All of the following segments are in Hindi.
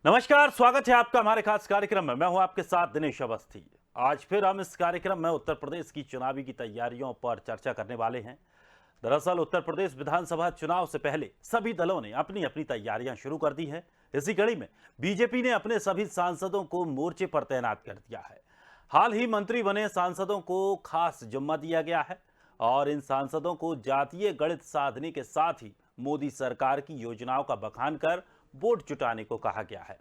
नमस्कार, स्वागत है आपका हमारे खास कार्यक्रम में। मैं हूं आपके साथ दिनेश अवस्थी। आज फिर हम इस कार्यक्रम में उत्तर प्रदेश की चुनावी की तैयारियों पर चर्चा करने वाले हैं। दरअसल उत्तर प्रदेश विधानसभा चुनाव से पहले सभी दलों ने अपनी अपनी तैयारियां शुरू कर दी हैं। इसी कड़ी में बीजेपी ने अपने सभी सांसदों को मोर्चे पर तैनात कर दिया है। हाल ही मंत्री बने सांसदों को खास जिम्मा दिया गया है और इन सांसदों को जातीय गणित साधने के साथ ही मोदी सरकार की योजनाओं का बखान कर वोट जुटाने को कहा गया है।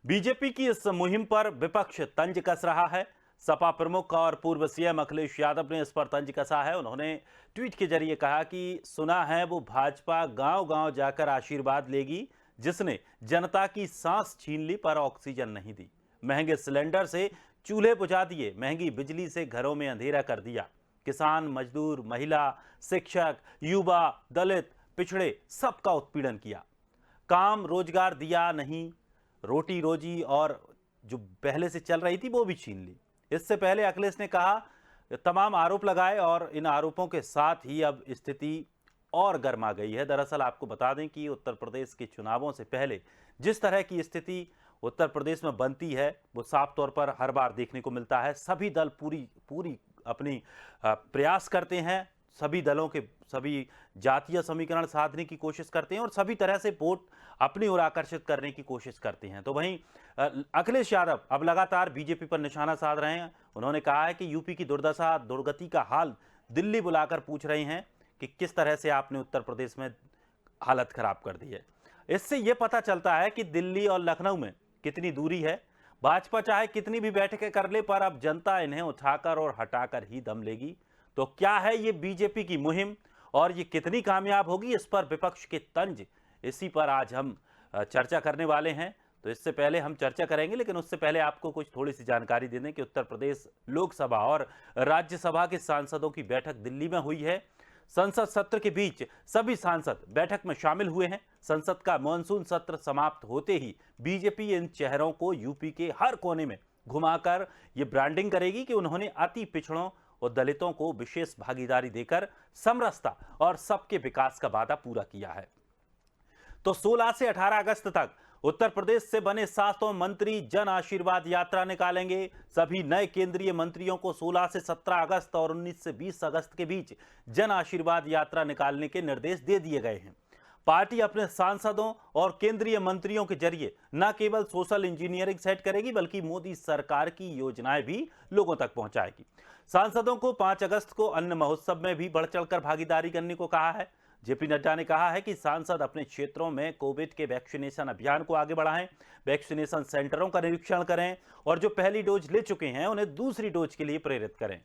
बीजेपी की इस मुहिम पर विपक्ष तंज कस रहा है। सपा प्रमुख और पूर्व सीएम अखिलेश यादव ने इस पर तंज कसा है। उन्होंने ट्वीट के जरिए कहा कि सुना है वो भाजपा गांव-गांव जाकर आशीर्वाद लेगी, जिसने जनता की सांस छीन ली पर ऑक्सीजन नहीं दी। महंगे सिलेंडर से चूल्हे बुझा दिए, महंगी बिजली से घरों में अंधेरा कर दिया। किसान, मजदूर, महिला, शिक्षक, युवा, दलित, पिछड़े सबका उत्पीड़न किया। काम रोजगार दिया नहीं, रोटी रोजी और जो पहले से चल रही थी वो भी छीन ली। इससे पहले अखिलेश ने कहा, तमाम आरोप लगाए और इन आरोपों के साथ ही अब स्थिति और गर्मा गई है। दरअसल आपको बता दें कि उत्तर प्रदेश के चुनावों से पहले जिस तरह की स्थिति उत्तर प्रदेश में बनती है वो साफ तौर पर हर बार देखने को मिलता है। सभी दल पूरी पूरी अपनी प्रयास करते हैं, सभी दलों के सभी जातीय समीकरण साधने की कोशिश करते हैं और सभी तरह से वोट अपनी ओर आकर्षित करने की कोशिश करते हैं। तो वहीं अखिलेश यादव अब लगातार बीजेपी पर निशाना साध रहे हैं। उन्होंने कहा है कि यूपी की दुर्दशा दुर्गति का हाल दिल्ली बुलाकर पूछ रहे हैं कि किस तरह से आपने उत्तर प्रदेश में हालत खराब कर दी है। इससे यह पता चलता है कि दिल्ली और लखनऊ में कितनी दूरी है। भाजपा चाहे कितनी भी बैठकें कर ले, पर अब जनता इन्हें उठाकर और हटाकर ही दम लेगी। तो क्या है ये बीजेपी की मुहिम और ये कितनी कामयाब होगी, इस पर विपक्ष के तंज, इसी पर आज हम चर्चा करने वाले हैं। तो इससे पहले हम चर्चा करेंगे, लेकिन उससे पहले आपको कुछ थोड़ी सी जानकारी दे दें कि उत्तर प्रदेश लोकसभा और राज्यसभा के सांसदों की बैठक दिल्ली में हुई है। संसद सत्र के बीच सभी सांसद बैठक में शामिल हुए हैं। संसद का मानसून सत्र समाप्त होते ही बीजेपी इन चेहरों को यूपी के हर कोने में घुमाकर ये ब्रांडिंग करेगी कि उन्होंने अति पिछड़ों और दलितों को विशेष भागीदारी देकर समरसता और सबके विकास का वादा पूरा किया है। तो 16 से 18 अगस्त तक उत्तर प्रदेश से बने 700 मंत्री जन आशीर्वाद यात्रा निकालेंगे। सभी नए केंद्रीय मंत्रियों को 16 से 17 अगस्त और 19 से 20 अगस्त के बीच जन आशीर्वाद यात्रा निकालने के निर्देश दे दिए गए हैं। पार्टी अपने सांसदों और केंद्रीय मंत्रियों के जरिए न केवल सोशल इंजीनियरिंग सेट करेगी, बल्कि मोदी सरकार की योजनाएं भी लोगों तक पहुंचाएगी। सांसदों को 5 अगस्त को अन्न महोत्सव में भी बढ़ चढ़कर भागीदारी करने को कहा है। जेपी नड्डा ने कहा है कि सांसद अपने क्षेत्रों में कोविड के वैक्सीनेशन अभियान को आगे बढ़ाएं, वैक्सीनेशन सेंटरों का निरीक्षण करें और जो पहली डोज ले चुके हैं उन्हें दूसरी डोज के लिए प्रेरित करें।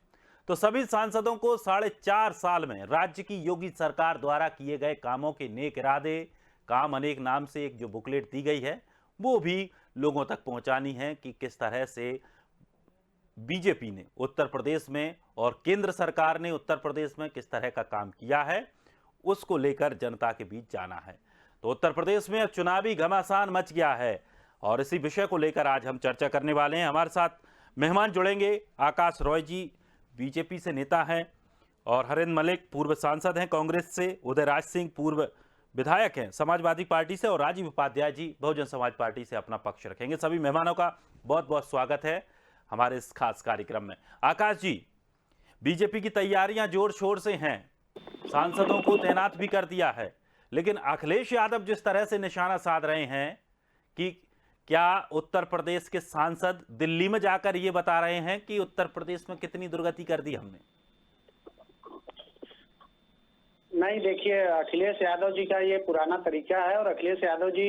तो सभी सांसदों को 4.5 साल में राज्य की योगी सरकार द्वारा किए गए कामों के नेक इरादे, काम अनेक नाम से एक जो बुकलेट दी गई है वो भी लोगों तक पहुंचानी है कि किस तरह से बीजेपी ने उत्तर प्रदेश में और केंद्र सरकार ने उत्तर प्रदेश में किस तरह का काम किया है, उसको लेकर जनता के बीच जाना है। तो उत्तर प्रदेश में अब चुनावी घमासान मच गया है और इसी विषय को लेकर आज हम चर्चा करने वाले हैं। हमारे साथ मेहमान जुड़ेंगे। आकाश रॉय जी बीजेपी से नेता हैं और हरेंद्र मलिक पूर्व सांसद हैं कांग्रेस से, उदयराज सिंह पूर्व विधायक हैं समाजवादी पार्टी से और राजीव उपाध्याय जी बहुजन समाज पार्टी से अपना पक्ष रखेंगे। सभी मेहमानों का बहुत बहुत स्वागत है हमारे इस खास कार्यक्रम में। आकाश जी, बीजेपी की तैयारियां जोर शोर से हैं, सांसदों को तैनात भी कर दिया है, लेकिन अखिलेश यादव जिस तरह से निशाना साध रहे हैं कि क्या उत्तर प्रदेश के सांसद दिल्ली में जाकर ये बता रहे हैं कि उत्तर प्रदेश में कितनी दुर्गति कर दी हमने? नहीं, देखिए, अखिलेश यादव जी का ये पुराना तरीका है और अखिलेश यादव जी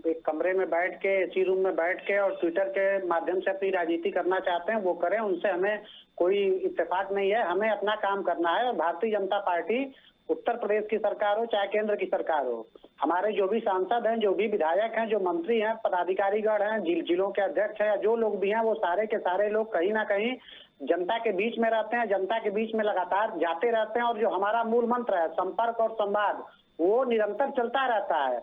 एक कमरे में बैठ के, एसी रूम में बैठ के और ट्विटर के माध्यम से अपनी राजनीति करना चाहते हैं वो करें, उनसे हमें कोई इत्तेफाक नहीं है। हमें अपना काम करना है और भारतीय जनता पार्टी उत्तर प्रदेश की सरकार हो चाहे केंद्र की सरकार हो, हमारे जो भी सांसद हैं, जो भी विधायक हैं, जो मंत्री हैं, पदाधिकारीगण हैं, जिलों के अध्यक्ष हैं, जो लोग भी हैं, वो सारे के सारे लोग कहीं ना कहीं जनता के बीच में रहते हैं, जनता के बीच में लगातार जाते रहते हैं और जो हमारा मूल मंत्र है संपर्क और संवाद, वो निरंतर चलता रहता है।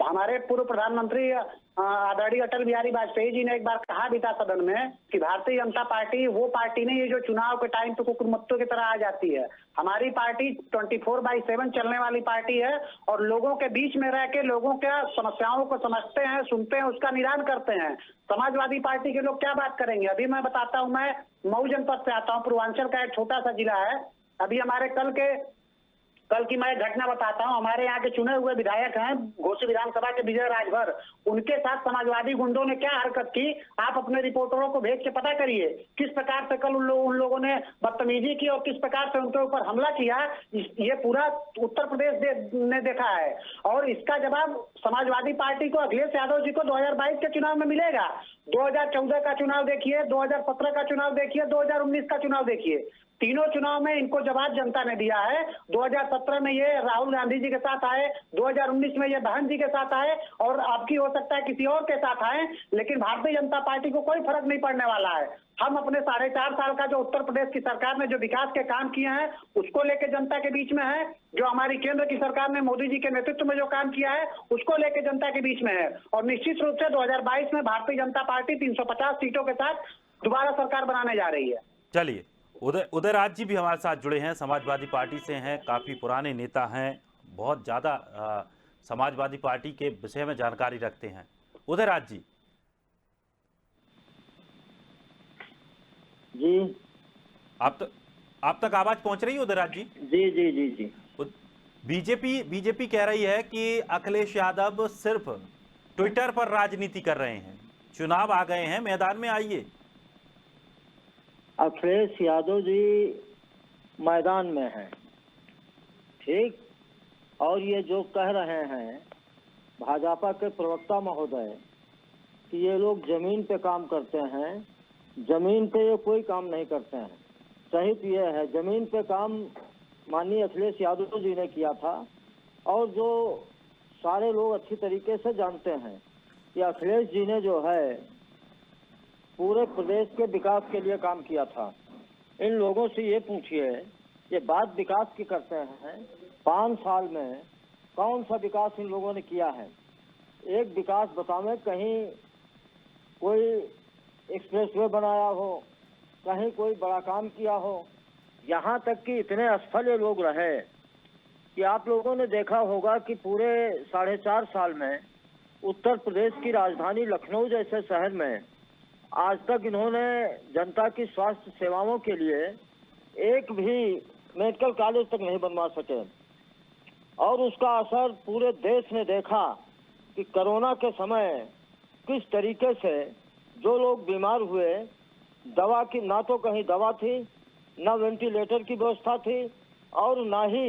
हमारे पूर्व प्रधानमंत्री आदरणीय अटल बिहारी वाजपेयी जी ने एक बार कहा भी था सदन में कि भारतीय जनता पार्टी वो पार्टी नहीं है जो चुनाव के टाइम पे कुकुरमुत्तों की तरह आ जाती है। हमारी पार्टी 24/7 चलने वाली पार्टी है और लोगों के बीच में रह के लोगों के समस्याओं को समझते हैं, सुनते हैं, उसका निदान करते हैं। समाजवादी पार्टी के लोग क्या बात करेंगे? अभी मैं बताता हूं, मैं मऊ जनपद से आता हूं, पूर्वांचल का एक छोटा सा जिला है। अभी हमारे कल की मैं घटना बताता हूं। हमारे यहाँ के चुने हुए विधायक हैं घोसी विधानसभा के विजय राजभर, उनके साथ समाजवादी गुंडों ने क्या हरकत की, आप अपने रिपोर्टरों को भेज के पता करिए किस प्रकार से कल उन लोगों ने बदतमीजी की और किस प्रकार से उनके ऊपर हमला किया। ये पूरा उत्तर प्रदेश ने देखा है और इसका जवाब समाजवादी पार्टी को, अखिलेश यादव जी को 2022 के चुनाव में मिलेगा। 2014 का चुनाव देखिए, 2017 का चुनाव देखिए, 2019 का चुनाव देखिए, तीनों चुनाव में इनको जवाब जनता ने दिया है। 2017 में ये राहुल गांधी जी के साथ आए, 2019 में ये बहन जी के साथ आए और आपकी हो सकता है किसी और के साथ आए, लेकिन भारतीय जनता पार्टी को कोई फर्क नहीं पड़ने वाला है। हम अपने 4.5 साल का जो उत्तर प्रदेश की सरकार ने जो विकास के काम किए हैं उसको लेके जनता के बीच में है, जो हमारी केंद्र की सरकार ने मोदी जी के नेतृत्व में जो काम किया है उसको लेके जनता के बीच में है। और निश्चित रूप से 2022 में भारतीय जनता पार्टी 350 सीटों के साथ दोबारा सरकार बनाने जा रही है। चलिए, उदयराज जी भी हमारे साथ जुड़े हैं, समाजवादी पार्टी से हैं, काफ़ी पुराने नेता हैं, बहुत ज़्यादा समाजवादी पार्टी के विषय में जानकारी रखते हैं। उदयराज जी जी, आप तक आवाज पहुंच रही है उदयराज जी? जी जी जी जी। बीजेपी कह रही है कि अखिलेश यादव सिर्फ ट्विटर पर राजनीति कर रहे हैं, चुनाव आ गए हैं, मैदान में आइए। अखिलेश यादव जी मैदान में हैं, ठीक। और ये जो कह रहे हैं भाजपा के प्रवक्ता महोदय कि ये लोग जमीन पे काम करते हैं, जमीन पे ये कोई काम नहीं करते हैं। सही तो ये है, जमीन पे काम माननीय अखिलेश यादव जी ने किया था। और जो सारे लोग अच्छी तरीके से जानते हैं कि अखिलेश जी ने जो है पूरे प्रदेश के विकास के लिए काम किया था। इन लोगों से ये पूछिए, ये बात विकास की करते हैं, 5 साल में कौन सा विकास इन लोगों ने किया है? एक विकास बतावें, कहीं कोई एक्सप्रेसवे बनाया हो, कहीं कोई बड़ा काम किया हो। यहाँ तक कि इतने असफल ये लोग रहे कि आप लोगों ने देखा होगा कि पूरे 4.5 साल में उत्तर प्रदेश की राजधानी लखनऊ जैसे शहर में आज तक इन्होंने जनता की स्वास्थ्य सेवाओं के लिए एक भी मेडिकल कॉलेज तक नहीं बनवा सके। और उसका असर पूरे देश ने देखा कि कोरोना के समय किस तरीके से जो लोग बीमार हुए, दवा की ना तो कहीं दवा थी, ना वेंटिलेटर की व्यवस्था थी और ना ही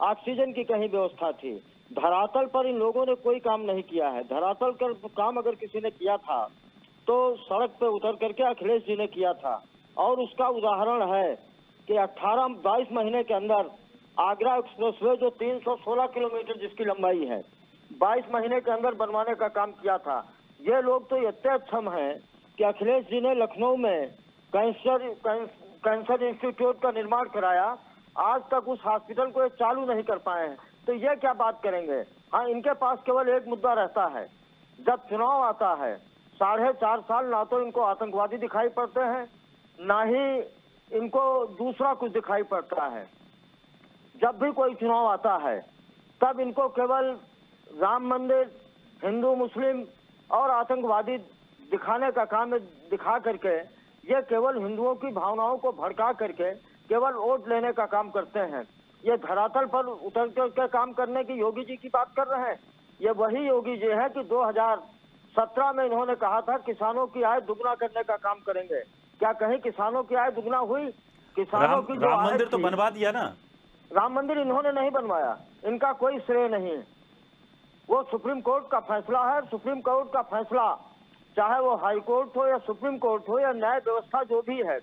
ऑक्सीजन की कहीं व्यवस्था थी। धरातल पर इन लोगों ने कोई काम नहीं किया है। धरातल का काम अगर किसी ने किया था तो सड़क पे उतर करके अखिलेश जी ने किया था। और उसका उदाहरण है कि 22 महीने के अंदर आगरा एक्सप्रेसवे जो 316 किलोमीटर जिसकी लंबाई है, 22 महीने के अंदर बनवाने का काम किया था। ये लोग तो इतने अक्षम हैं कि अखिलेश जी ने लखनऊ में कैंसर इंस्टीट्यूट का निर्माण कराया, आज तक उस हॉस्पिटल को ये चालू नहीं कर पाए हैं। तो ये क्या बात करेंगे? हाँ, इनके पास केवल एक मुद्दा रहता है, जब चुनाव आता है 4.5 साल ना तो इनको आतंकवादी दिखाई पड़ते हैं, ना ही इनको दूसरा कुछ दिखाई पड़ता है। जब भी कोई चुनाव आता है तब इनको केवल राम मंदिर, हिंदू मुस्लिम और आतंकवादी दिखाने का काम दिखा करके ये केवल हिंदुओं की भावनाओं को भड़का करके केवल वोट लेने का काम करते हैं। ये धरातल पर उतर कर काम करने की योगी जी की बात कर रहे हैं। ये वही योगी जी है कि 2017 में इन्होंने कहा था किसानों की आय दुगना करने का काम करेंगे। क्या कहीं किसानों की आय दुगना हुई? किसानों की जो राम आय मंदिर तो थी, बनवा दिया ना। राम मंदिर इन्होंने नहीं बनवाया, इनका कोई श्रेय नहीं। वो सुप्रीम कोर्ट का फैसला है। सुप्रीम कोर्ट का फैसला, चाहे वो हाई कोर्ट हो या सुप्रीम कोर्ट हो या न्याय व्यवस्था जो भी है,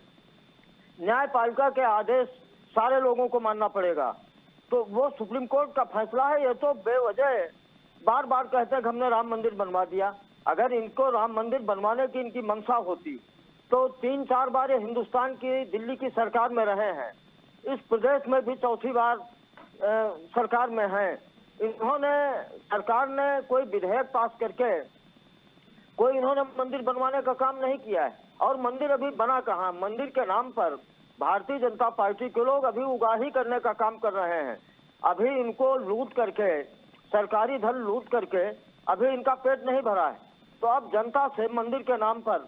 न्यायपालिका के आदेश सारे लोगों को मानना पड़ेगा। तो वो सुप्रीम कोर्ट का फैसला है। ये तो बेवजह बार बार कहते हैं कि हमने राम मंदिर बनवा दिया। अगर इनको राम मंदिर बनवाने की इनकी मंशा होती तो 3-4 बार ये हिंदुस्तान की, दिल्ली की सरकार में रहे हैं, इस प्रदेश में भी चौथी बार सरकार में हैं। इन्होंने सरकार ने कोई विधेयक पास करके कोई इन्होंने मंदिर बनवाने का काम नहीं किया है। और मंदिर अभी बना कहाँ? मंदिर के नाम पर भारतीय जनता पार्टी के लोग अभी उगाही करने का काम कर रहे हैं। अभी इनको लूट करके, सरकारी धन लूट करके अभी इनका पेट नहीं भरा है, तो अब जनता से मंदिर के नाम पर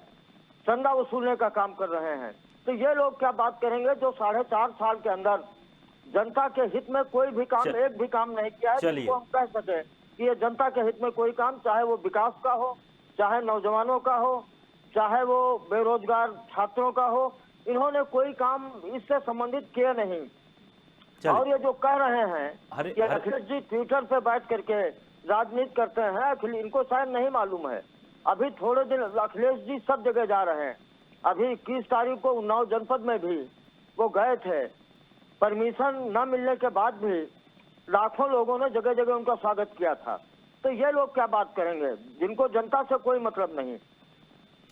चंदा वसूलने का काम कर रहे हैं। तो ये लोग क्या बात करेंगे जो 4.5 साल के अंदर जनता के हित में कोई भी काम, एक भी काम नहीं किया है, जिसको हम कह सके कि ये जनता के हित में कोई काम, चाहे वो विकास का हो, चाहे नौजवानों का हो, चाहे वो बेरोजगार छात्रों का हो, इन्होंने कोई काम इससे संबंधित किए नहीं। और ये जो कह रहे हैं कि अखिलेश जी ट्विटर पे बैठ करके राजनीति करते हैं, इनको शायद नहीं मालूम है। अभी थोड़े दिन अखिलेश जी सब जगह जा रहे हैं। अभी 21 तारीख को उन्नाव जनपद में भी वो गए थे, परमिशन न मिलने के बाद भी लाखों लोगों ने जगह जगह उनका स्वागत किया था। तो ये लोग क्या बात करेंगे जिनको जनता से कोई मतलब नहीं।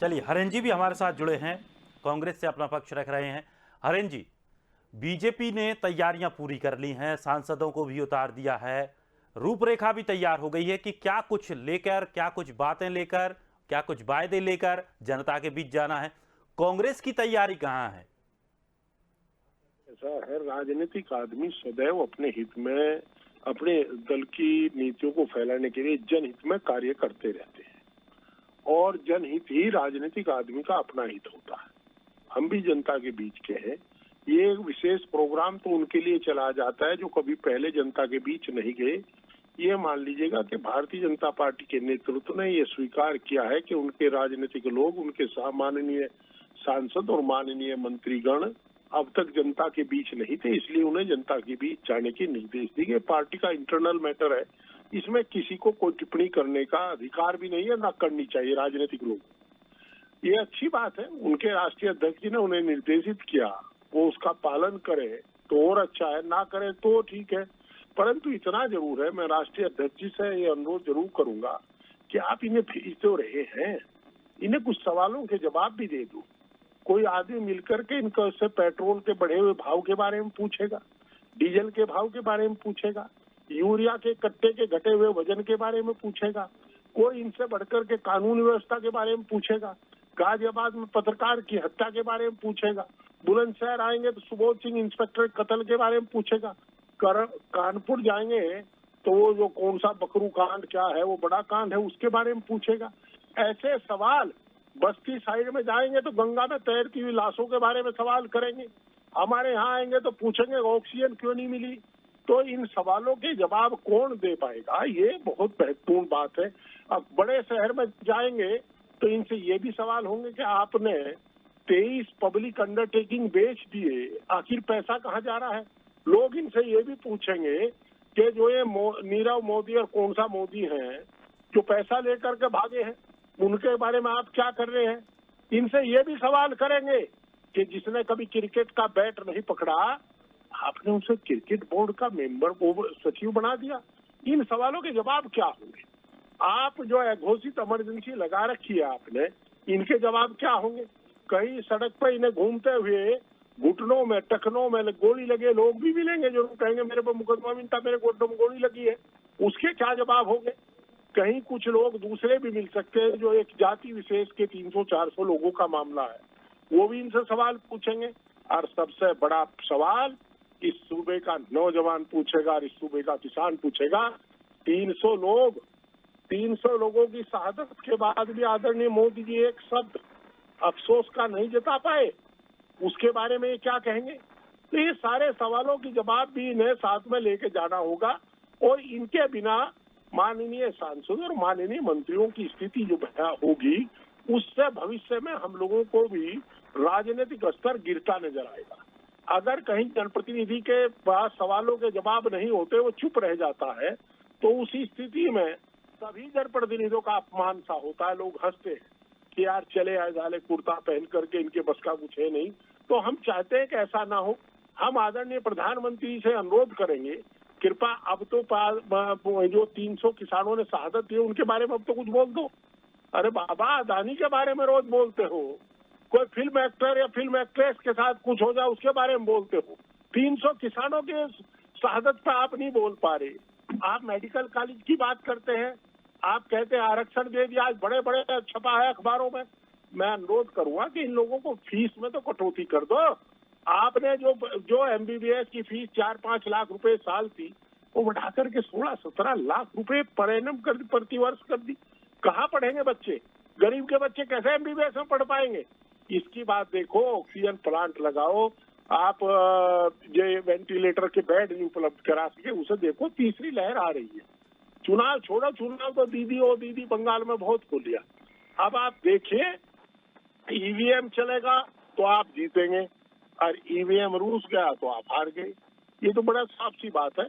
चलिए, हरेन जी भी हमारे साथ जुड़े हैं, कांग्रेस से अपना पक्ष रख रहे हैं। हरेन जी, बीजेपी ने तैयारियां पूरी कर ली हैं, सांसदों को भी उतार दिया है, रूपरेखा भी तैयार हो गई है कि क्या कुछ लेकर, क्या कुछ बातें लेकर, क्या कुछ वायदे लेकर जनता के बीच जाना है। कांग्रेस की तैयारी कहां है? ऐसा है, राजनीतिक आदमी सदैव अपने हित में, अपने दल की नीतियों को फैलाने के लिए जनहित में कार्य करते रहते हैं, और जनहित ही राजनीतिक आदमी का अपना हित होता है। हम भी जनता के बीच के हैं। ये विशेष प्रोग्राम तो उनके लिए चला जाता है जो कभी पहले जनता के बीच नहीं गए। ये मान लीजिएगा कि भारतीय जनता पार्टी के नेतृत्व ने ये स्वीकार किया है कि उनके राजनीतिक लोग, उनके माननीय सांसद और माननीय मंत्रीगण अब तक जनता के बीच नहीं थे, इसलिए उन्हें जनता के बीच जाने के निर्देश दिए गए। पार्टी का इंटरनल मैटर है, इसमें किसी को कोई टिप्पणी करने का अधिकार भी नहीं है, ना करनी चाहिए राजनीतिक लोग। ये अच्छी बात है, उनके राष्ट्रीय अध्यक्ष जी ने उन्हें निर्देशित किया, वो उसका पालन करे तो और अच्छा है, ना करे तो ठीक है। परंतु इतना जरूर है, मैं राष्ट्रीय अध्यक्ष जी से ये अनुरोध जरूर करूंगा कि आप इन्हें भेज तो रहे हैं, इन्हें कुछ सवालों के जवाब भी दे दो। कोई आदमी मिलकर के इनको से पेट्रोल के बढ़े हुए भाव के बारे में पूछेगा, डीजल के भाव के बारे में पूछेगा, यूरिया के कट्टे के घटे हुए वजन के बारे में पूछेगा, कोई इनसे बढ़कर के कानून व्यवस्था के बारे में पूछेगा, गाजियाबाद में पत्रकार की हत्या के बारे में पूछेगा, बुलंदशहर आएंगे तो सुबोध सिंह इंस्पेक्टर कत्ल के बारे में पूछेगा, कानपुर जाएंगे तो वो जो कौन सा बकरू कांड क्या है, वो बड़ा कांड है, उसके बारे में पूछेगा। ऐसे सवाल। बस्ती साइड में जाएंगे तो गंगा में तैरती हुई लाशों के बारे में सवाल करेंगे। हमारे यहाँ आएंगे तो पूछेंगे ऑक्सीजन क्यों नहीं मिली। तो इन सवालों के जवाब कौन दे पाएगा, ये बहुत महत्वपूर्ण बात है। अब बड़े शहर में जाएंगे तो इनसे ये भी सवाल होंगे कि आपने 23 पब्लिक अंडरटेकिंग बेच दिए, आखिर पैसा कहाँ जा रहा है। लोग इनसे ये भी पूछेंगे कि जो ये नीरव मोदी और कौन सा मोदी हैं जो पैसा लेकर के भागे हैं, उनके बारे में आप क्या कर रहे हैं। इनसे ये भी सवाल करेंगे कि जिसने कभी क्रिकेट का बैट नहीं पकड़ा, आपने उसे क्रिकेट बोर्ड का मेंबर सचिव बना दिया। इन सवालों के जवाब क्या होंगे। आप जो है घोषित इमरजेंसी लगा रखी है आपने, इनके जवाब क्या होंगे। कहीं सड़क पर इन्हें घूमते हुए घुटनों में, टखनों में गोली लगे लोग भी मिलेंगे जो कहेंगे मेरे पर मुकदमा मिलता, मेरे घुटनों में गोली लगी है, उसके क्या जवाब होंगे। कहीं कुछ लोग दूसरे भी मिल सकते हैं जो एक जाति विशेष के 300-400 लोगों का मामला है, वो भी इनसे सवाल पूछेंगे। और सबसे बड़ा सवाल इस सूबे का नौजवान पूछेगा और इस सूबे का किसान पूछेगा। 300 लोगों की शहादत के बाद भी आदरणीय मोदी जी एक शब्द अफसोस का नहीं जता पाए, उसके बारे में क्या कहेंगे। तो ये सारे सवालों की जवाब भी इन्हें साथ में लेके जाना होगा, और इनके बिना माननीय सांसद और माननीय मंत्रियों की स्थिति जो होगी, उससे भविष्य में हम लोगों को भी राजनीतिक स्तर गिरता नजर आएगा। अगर कहीं जनप्रतिनिधि के पास सवालों के जवाब नहीं होते, वो चुप रह जाता है, तो उसी स्थिति में सभी जनप्रतिनिधियों का अपमान सा होता है। लोग हंसते हैं कि यार चले आए जाले कुर्ता पहन करके, इनके बस का कुछ है नहीं। तो हम चाहते हैं कि ऐसा ना हो। हम आदरणीय प्रधानमंत्री से अनुरोध करेंगे, कृपा अब तो जो 300 किसानों ने शहादत दी उनके बारे में अब तो कुछ बोल दो। अरे बाबा, अदानी के बारे में रोज बोलते हो, कोई फिल्म एक्टर या फिल्म एक्ट्रेस के साथ कुछ हो जाए उसके बारे में बोलते हो। 300 किसानों के शहादत पे आप नहीं बोल पा रहे। आप मेडिकल कॉलेज की बात करते हैं, आप कहते हैं आरक्षण दे दिया, आज बड़े बड़े छपा है अखबारों में। मैं अनुरोध करूंगा कि इन लोगों को फीस में तो कटौती कर दो। आपने जो एमबीबीएस की फीस 4-5 लाख रुपए साल थी, वो बढ़ाकर के 16-17 लाख रुपए पर एनम कर दी, प्रतिवर्ष कर दी। कहाँ पढ़ेंगे बच्चे? गरीब के बच्चे कैसे एमबीबीएस में पढ़ पाएंगे? इसकी बात देखो। ऑक्सीजन प्लांट लगाओ, आप जो वेंटिलेटर के बेड नहीं उपलब्ध करा सके उसे देखो। तीसरी लहर आ रही है। चुनाव छोड़ो, चुनाव तो दीदी ओ दीदी बंगाल में बहुत हो लिया। अब आप देखिए, ईवीएम चलेगा तो आप जीतेंगे और ईवीएम रूस गया तो आप हार गए। ये तो बड़ा साफ सी बात है।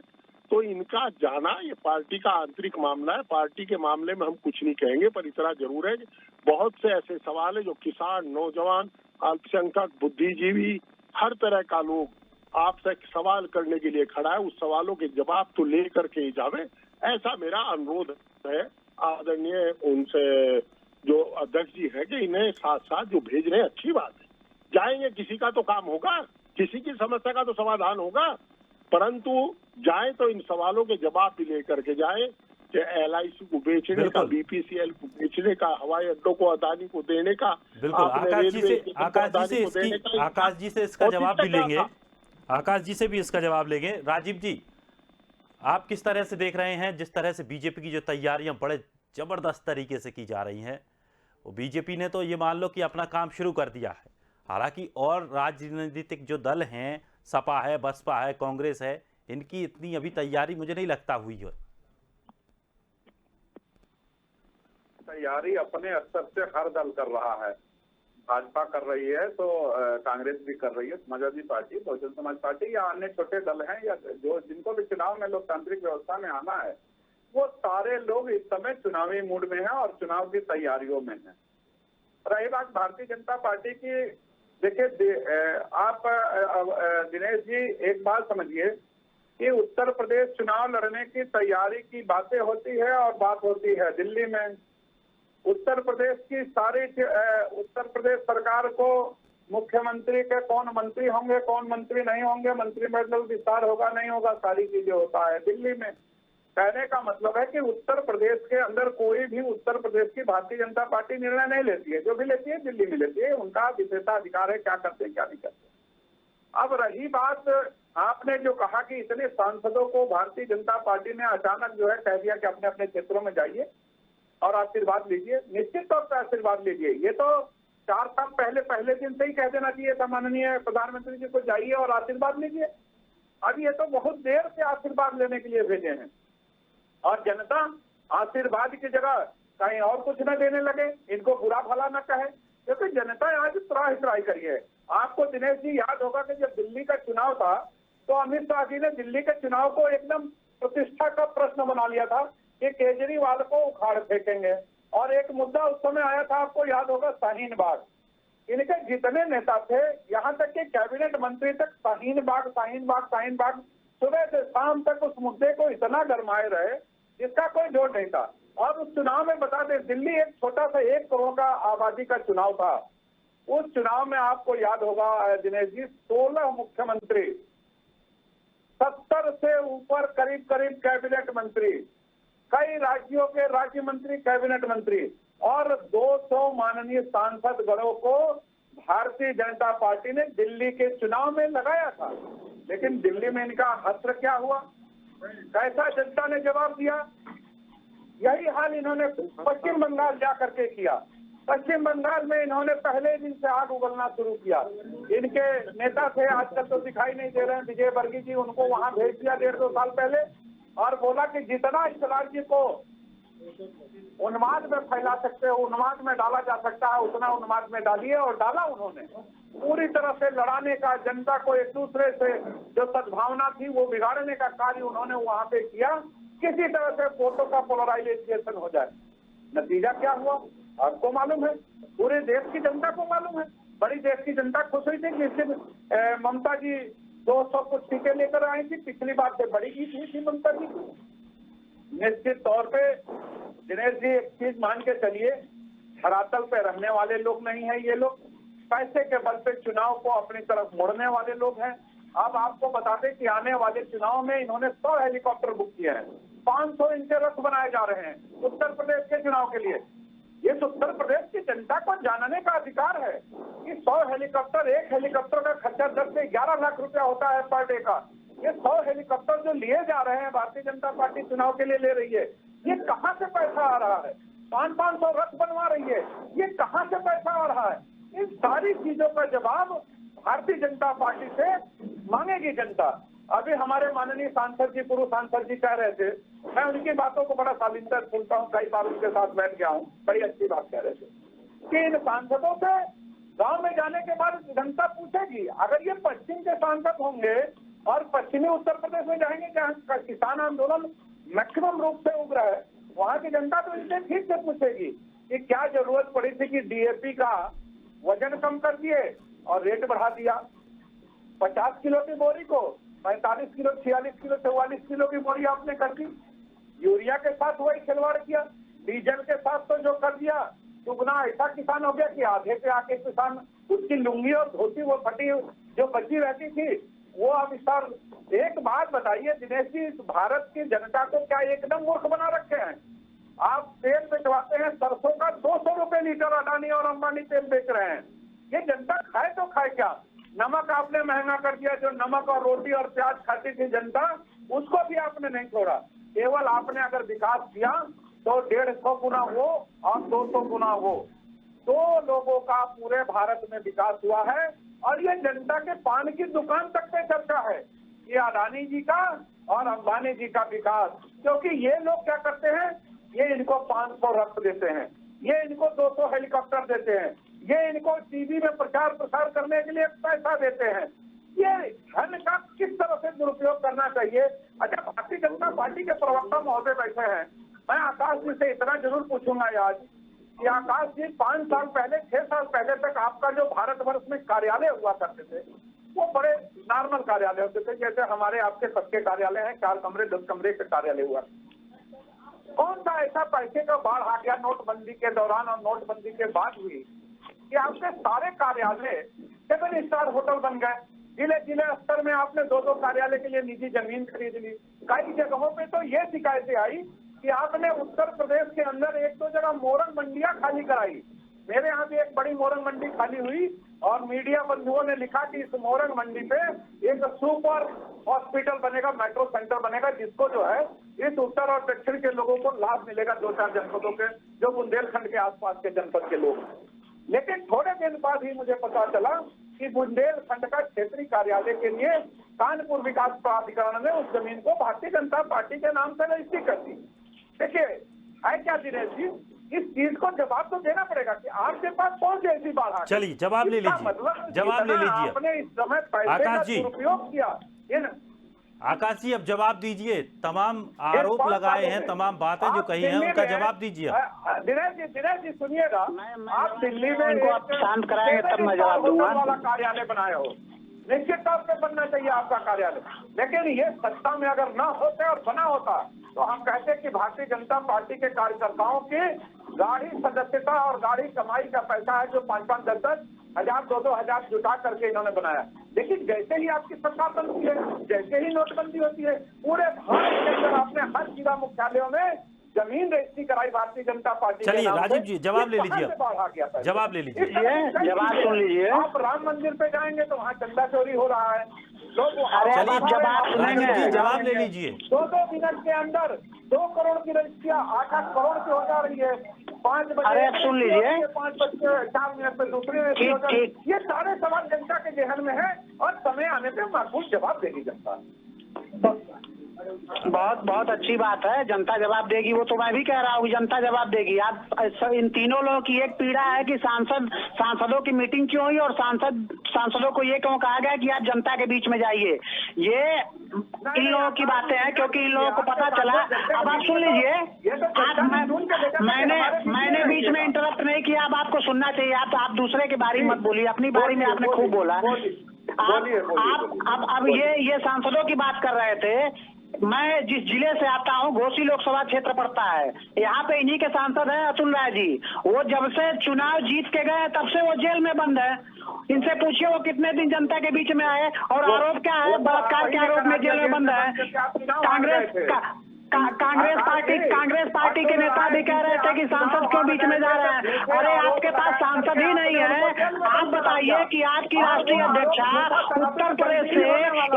तो इनका जाना ये पार्टी का आंतरिक मामला है। पार्टी के मामले में हम कुछ नहीं कहेंगे, पर इतना जरूर है कि बहुत से ऐसे सवाल है जो किसान, नौजवान, अल्पसंख्यक, बुद्धिजीवी, हर तरह का लोग आपसे सवाल करने के लिए खड़ा है। उस सवालों के जवाब तो ले करके ही जावे, ऐसा मेरा अनुरोध है आदरणीय उनसे जो अध्यक्ष जी है कि इन्हें साथ साथ जो भेज रहे हैं अच्छी बात है। जाएंगे, किसी का तो काम होगा, किसी की समस्या का तो समाधान होगा, परंतु जाए तो इन सवालों के जवाब भी लेकर के जाए कि एलआईसी को बेचने का, बीपीसीएल को बेचने का, हवाई अड्डों को अदानी को देने का। बिल्कुल, आकाश जी से इसका जवाब भी लेंगे। आकाश जी से भी इसका जवाब लेंगे। राजीव जी, आप किस तरह से देख रहे हैं जिस तरह से बीजेपी की जो तैयारियां बड़े जबरदस्त तरीके से की जा रही हैं? वो बीजेपी ने तो ये मान लो कि अपना काम शुरू कर दिया है, हालांकि और राजनीतिक जो दल हैं, सपा है, बसपा है, कांग्रेस है, इनकी इतनी अभी तैयारी मुझे नहीं लगता हुई है। तैयारी अपने स्तर से हर दल कर रहा है। भाजपा कर रही है तो कांग्रेस भी कर रही है, समाजवादी पार्टी, बहुजन समाज पार्टी या अन्य छोटे दल हैं या जो जिनको भी चुनाव में लोकतांत्रिक व्यवस्था में आना है, वो सारे लोग इस समय चुनावी मूड में हैं और चुनाव की तैयारियों में हैं। रही बात भारतीय जनता पार्टी की, देखिए आप दिनेश जी एक बात समझिए कि उत्तर प्रदेश चुनाव लड़ने की तैयारी की बातें होती है और बात होती है दिल्ली में। उत्तर प्रदेश की सारी उत्तर प्रदेश सरकार को मुख्यमंत्री के कौन मंत्री होंगे, कौन मंत्री नहीं होंगे, मंत्रिमंडल विस्तार होगा नहीं होगा, सारी चीजें होता है दिल्ली में। कहने का मतलब है कि उत्तर प्रदेश के अंदर कोई भी उत्तर प्रदेश की भारतीय जनता पार्टी निर्णय नहीं लेती है। जो भी लेती है दिल्ली में लेती है, उनका विशेषाधिकार है क्या करते हैं क्या नहीं करते। अब रही बात आपने जो कहा कि इतने सांसदों को भारतीय जनता पार्टी ने अचानक जो है कह दिया कि अपने अपने क्षेत्रों में जाइए और आशीर्वाद लीजिए। निश्चित तौर पर आशीर्वाद लीजिए। ये तो 4 साल पहले दिन से ही कह देना चाहिए था माननीय प्रधानमंत्री जी को, जाइए और आशीर्वाद लीजिए। अब ये तो बहुत देर से आशीर्वाद लेने के लिए भेजे हैं और जनता आशीर्वाद की जगह कहीं और कुछ न देने लगे, इनको बुरा भला न कहे, क्योंकि जनता आज त्राही करी है। आपको दिनेश जी याद होगा कि जब दिल्ली का चुनाव था तो अमित शाह जी ने दिल्ली के चुनाव को एकदम प्रतिष्ठा का प्रश्न बना लिया था कि केजरीवाल को उखाड़ फेंकेंगे। और एक मुद्दा उस समय आया था, आपको याद होगा, शाहीन बाग। इनके जितने नेता थे, यहाँ तक कि कैबिनेट मंत्री तक शाहीन बाग सुबह से शाम तक उस मुद्दे को इतना गरमाए रहे जिसका कोई जोड़ नहीं था। और उस चुनाव में बता दें, दिल्ली एक छोटा सा 1 करोड़ का आबादी का चुनाव था। उस चुनाव में आपको याद होगा दिनेश जी, 16 मुख्यमंत्री, 70 से ऊपर करीब कैबिनेट मंत्री, कई राज्यों के राज्य मंत्री, कैबिनेट मंत्री और 200 माननीय सांसद गणों को भारतीय जनता पार्टी ने दिल्ली के चुनाव में लगाया था। लेकिन दिल्ली में इनका हश्र क्या हुआ, कैसा जनता ने जवाब दिया? यही हाल इन्होंने पश्चिम बंगाल जा करके किया। पश्चिम बंगाल में इन्होंने पहले दिन से आग उगलना शुरू किया। इनके नेता थे, आजकल तो दिखाई नहीं दे रहे हैं, विजय वर्गीय जी, उनको वहां भेज दिया 1.5-2 साल पहले और बोला कि जितना इस राज्य को उन्माद में फैला सकते हो, उन्माद में डाला जा सकता है, उतना उन्माद में डालिए। और डाला उन्होंने पूरी तरह से लड़ाने का, जनता को एक दूसरे से जो सद्भावना थी वो बिगाड़ने का कार्य उन्होंने वहां पे किया। किसी तरह से वोटों का पोलराइजेशन हो जाए। नतीजा क्या हुआ आपको मालूम है, पूरे देश की जनता को मालूम है। बड़ी देश की जनता खुश हुई थी कि इस दिन ममता जी 200 कुछ सीटें लेकर आई थी, पिछली बार से बड़ी जीत हुई थी ममता जी की। निश्चित तौर पे दिनेश जी एक चीज मान के चलिए, धरातल पे रहने वाले लोग नहीं है ये लोग, पैसे के बल पे चुनाव को अपनी तरफ मोड़ने वाले लोग हैं। अब आपको बताते कि आने वाले चुनाव में इन्होंने 100 हेलीकॉप्टर बुक किए हैं, 500 इनके रथ बनाए जा रहे हैं उत्तर प्रदेश के चुनाव के लिए। इस उत्तर प्रदेश की जनता को जानने का अधिकार है कि 100 हेलीकॉप्टर, एक हेलीकॉप्टर का खर्चा 10 से 11 लाख रुपया होता है पर डे का। ये 100 हेलीकॉप्टर जो लिए जा रहे हैं भारतीय जनता पार्टी चुनाव के लिए ले रही है, ये कहाँ से पैसा आ रहा है? 500 रथ बनवा रही है, ये कहाँ से पैसा आ रहा है? इन सारी चीजों का जवाब भारतीय जनता पार्टी से मांगेगी जनता। अभी हमारे माननीय सांसद जी, पूर्व सांसद जी कह रहे थे, मैं उनकी बातों को बड़ा सालिंदर सुनता हूँ, कई बार उनके साथ बैठ गया हूँ, बड़ी अच्छी बात कह रहे थे कि इन सांसदों से गांव में जाने के बाद जनता पूछेगी। अगर ये पश्चिम के सांसद होंगे और पश्चिमी उत्तर प्रदेश में जाएंगे जहाँ किसान आंदोलन मैक्सिमम रूप से उभरा है, वहाँ की जनता तो इनसे ठीक से पूछेगी कि क्या जरूरत पड़ी थी कि डीएपी का वजन कम कर दिए और रेट बढ़ा दिया। 50 किलो की बोरी को 45 किलो, 46 किलो, 44 किलो की बोरी आपने कर दी। यूरिया के साथ वही खिलवाड़ किया, डीजल के साथ तो जो कर दिया, दुगना ऐसा किसान हो गया कि आधे पे आके किसान उसकी लुंगी और धोती वो फटी जो बची रहती थी वो अब सर। एक बात बताइए दिनेश जी, भारत की जनता को क्या एकदम मूर्ख बना रखे हैं? आप तेल बेचवाते हैं, सरसों का 200 रुपए लीटर अडानी और अंबानी तेल बेच रहे हैं। ये जनता खाए तो खाए क्या? नमक आपने महंगा कर दिया, जो नमक और रोटी और प्याज खाती थी जनता, उसको भी आपने नहीं छोड़ा। केवल आपने अगर विकास किया तो 150 गुना हो और 200 गुना हो। 2 लोगों का पूरे भारत में विकास हुआ है और ये जनता के पान की दुकान तक पे चर्चा है, ये अडानी जी का और अंबानी जी का विकास। क्योंकि ये लोग क्या करते हैं, ये इनको 500 रथ देते हैं, ये इनको 200 हेलीकॉप्टर देते हैं, ये इनको टीवी में प्रचार प्रसार करने के लिए पैसा देते हैं। ये धन का किस तरह से दुरुपयोग करना चाहिए? अच्छा, भारतीय जनता पार्टी के प्रवक्ता महोदय बैठे हैं, मैं आकाश जी से इतना जरूर पूछूंगा आज कि आकाश जी 5 साल पहले, 6 साल पहले तक आपका जो भारतवर्ष में कार्यालय हुआ करते थे वो बड़े नॉर्मल कार्यालय होते थे, जैसे हमारे आपके सबके कार्यालय हैं, 4 कमरे 10 कमरे के कार्यालय हुआ। कौन सा ऐसा पैसे का बाढ़ आ गया नोटबंदी के दौरान और नोटबंदी के बाद हुई कि आपके सारे कार्यालय 7 स्टार होटल बन गए? जिले जिले स्तर में आपने 2-2 कार्यालय के लिए निजी जमीन खरीद ली। कई जगहों पे तो ये शिकायतें आई कि आपने उत्तर प्रदेश के अंदर 1-2 जगह मोरंग मंडियां खाली कराई। मेरे यहाँ भी एक बड़ी मोरंग मंडी खाली हुई और मीडिया बंधुओं ने लिखा कि इस मोरंग मंडी पे एक सुपर हॉस्पिटल बनेगा, मेट्रो सेंटर बनेगा, जिसको जो है इस उत्तर और दक्षिण के लोगों को लाभ मिलेगा, 2-4 जनपदों के जो बुंदेलखंड के आसपास के जनपद के लोग। लेकिन थोड़े दिन बाद ही मुझे पता चला कि बुंदेलखंड का क्षेत्रीय कार्यालय के लिए कानपुर विकास प्राधिकरण ने उस जमीन को भारतीय जनता पार्टी के नाम से रजिस्ट्री कर दी। देखिए, है क्या दिनेश जी, इस चीज को जवाब तो देना पड़ेगा कि आपके पास कौन सी ऐसी बाढ़ आ गई? चलिए जवाब ले लीजिए, मतलब जवाब ले लीजिए। आपने इस समय पैसे का आकाश जी, दुरुपयोग किया। आकाश जी अब जवाब दीजिए। तमाम आरोप लगाए हैं, तमाम बातें जो कही हैं उनका जवाब दीजिए। दिनेश जी सुनिएगा, आप दिल्ली में इनको आप शांत कराएंगे तब मैं जवाब दूंगा। वाला कार्यालय बनाए हो, निश्चित तौर पे बनना चाहिए आपका कार्यालय, लेकिन ये सत्ता में अगर न होते और बना होता तो हम कहते कि भारतीय जनता पार्टी के कार्यकर्ताओं की गाढ़ी सदस्यता और गाढ़ी कमाई का पैसा है जो 5-5, 10-10 हजार, 2-2 हजार जुटा करके इन्होंने बनाया। लेकिन जैसे ही आपकी सरकार बनती है, जैसे ही नोटबंदी होती है, पूरे भारत के अंदर आपने हर जिला मुख्यालयों में जमीन रजिस्ट्री कराई भारतीय जनता पार्टी। चलिए राजीव जी जवाब ले लीजिए, जवाब ले लीजिए, जवाब सुन लीजिए। आप राम मंदिर पे जाएंगे तो वहाँ चंदा चोरी हो रहा है, लोग चलिए राजीव जी जवाब ले लीजिए। 2-2 मिनट के अंदर 2 करोड़ की रजिस्ट्रियाँ 8-8 करोड़ की हो जा रही है। 5 बजे अरे आप सुन लीजिए, 5 बज के 4 मिनट पे दूसरी रजिस्ट्री हो जा रही है। ये सारे सवाल जनता के जहन में है और समय आने पे माकूल जवाब देगी जनता। बहुत बहुत अच्छी बात है, जनता जवाब देगी, वो तो मैं भी कह रहा हूँ जनता जवाब देगी। आप इन तीनों लोगों की एक पीड़ा है कि सांसदों की मीटिंग क्यों हुई और सांसदों को ये क्यों कहा गया कि आप जनता के बीच में जाइए। ये इन लोगों की बातें हैं क्योंकि इन लोगों को पता चला। अब आप सुन लीजिए, मैंने बीच में इंटरप्ट नहीं किया, अब आपको सुनना चाहिए। आप दूसरे के बारे में मत बोलिए, अपनी बारे में आपने खूब बोला। अब ये सांसदों की बात कर रहे थे। मैं जिस जिले से आता हूँ घोसी लोकसभा क्षेत्र पड़ता है, यहाँ पे इन्हीं के सांसद हैं अतुल राय जी। वो जब से चुनाव जीत के गए तब से वो जेल में बंद है। इनसे पूछिए वो कितने दिन जनता के बीच में आए और आरोप क्या है, बलात्कार के आरोप में जेल में बंद है। कांग्रेस पार्टी के नेता भी कह रहे थे कि सांसद क्यों बीच में जा रहे हैं। अरे आपके पास सांसद ही नहीं है। आप बताइए कि आपकी राष्ट्रीय अध्यक्षा उत्तर प्रदेश से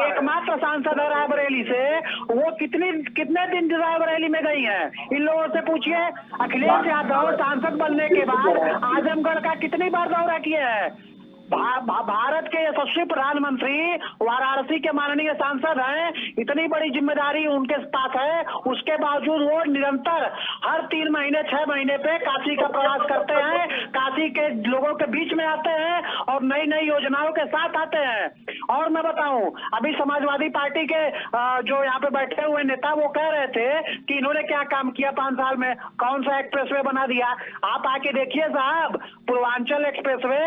एकमात्र सांसद है रायबरेली से, वो कितने दिन रायबरेली में गई है, इन लोगों से पूछिए। अखिलेश यादव सांसद बनने के बाद आजमगढ़ का कितनी बार दौरा किए हैं। भारत के यशस्वी प्रधानमंत्री वाराणसी के माननीय सांसद हैं, इतनी बड़ी जिम्मेदारी उनके पास है, उसके बावजूद वो निरंतर हर 3 महीने 6 महीने पे काशी का प्रवास करते हैं, काशी के लोगों के बीच में आते हैं और नई नई योजनाओं के साथ आते हैं। और मैं बताऊं, अभी समाजवादी पार्टी के जो यहाँ पे बैठे हुए नेता वो कह रहे थे कि इन्होंने क्या काम किया 5 साल में, कौन सा एक्सप्रेसवे बना दिया। आप आके देखिए साहब, पूर्वांचल एक्सप्रेसवे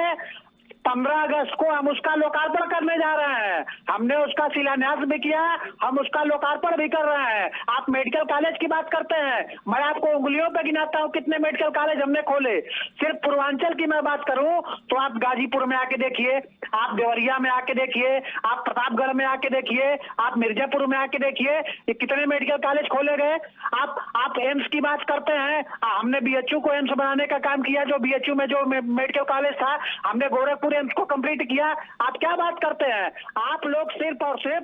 15 अगस्त को हम उसका लोकार्पण करने जा रहे हैं। हमने उसका शिलान्यास भी किया, हम उसका लोकार्पण भी कर रहे हैं। आप मेडिकल कॉलेज की बात करते हैं, मैं आपको उंगलियों पे गिनाता हूं कितने मेडिकल कॉलेज हमने खोले। सिर्फ पूर्वांचल की मैं बात करूं तो आप गाजीपुर में आके देखिए, आप देवरिया में आके देखिए, आप प्रतापगढ़ में आके देखिए, आप मिर्जापुर में आके देखिए, ये कितने मेडिकल कॉलेज खोले गए। आप एम्स की बात करते हैं, हमने बीएचयू को एम्स बनाने का काम किया, जो बीएचयू में जो मेडिकल कॉलेज था हमने गोरखपुर एम्स को कंप्लीट किया। आप क्या बात करते हैं, आप लोग सिर्फ और सिर्फ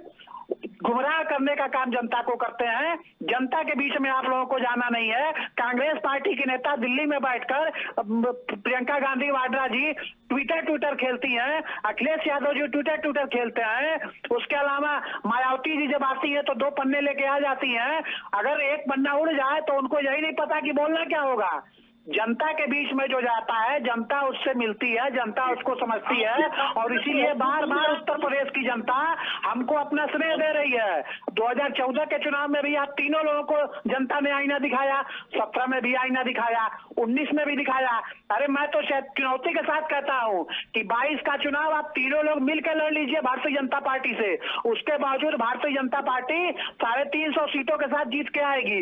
गुमराह करने का काम जनता को करते हैं। जनता के बीच में आप लोगों को जाना नहीं है। कांग्रेस पार्टी के नेता दिल्ली में बैठकर प्रियंका गांधी वाड्रा जी ट्विटर खेलती हैं, अखिलेश यादव जी ट्विटर खेलते हैं। उसके अलावा मायावती जी जब आती है तो 2 पन्ने लेके आ जाती हैं। अगर एक पन्ना उड़ जाए तो उनको यही नहीं पता कि बोलना क्या होगा। जनता के बीच में जो जाता है, जनता उससे मिलती है, जनता उसको समझती है और इसीलिए बार बार उत्तर प्रदेश की जनता हमको अपना स्नेह दे रही है। 2014 के चुनाव में भी आप तीनों लोगों को जनता ने आईना दिखाया, 17 में भी आईना दिखाया, 19 में भी दिखाया। अरे मैं तो चुनौती के साथ कहता हूं कि 22 का चुनाव आप तीनों लोग मिलकर लड़ लीजिए भारतीय जनता पार्टी से। उसके बावजूद भारतीय जनता पार्टी 350 सीटों के साथ जीत के आएगी,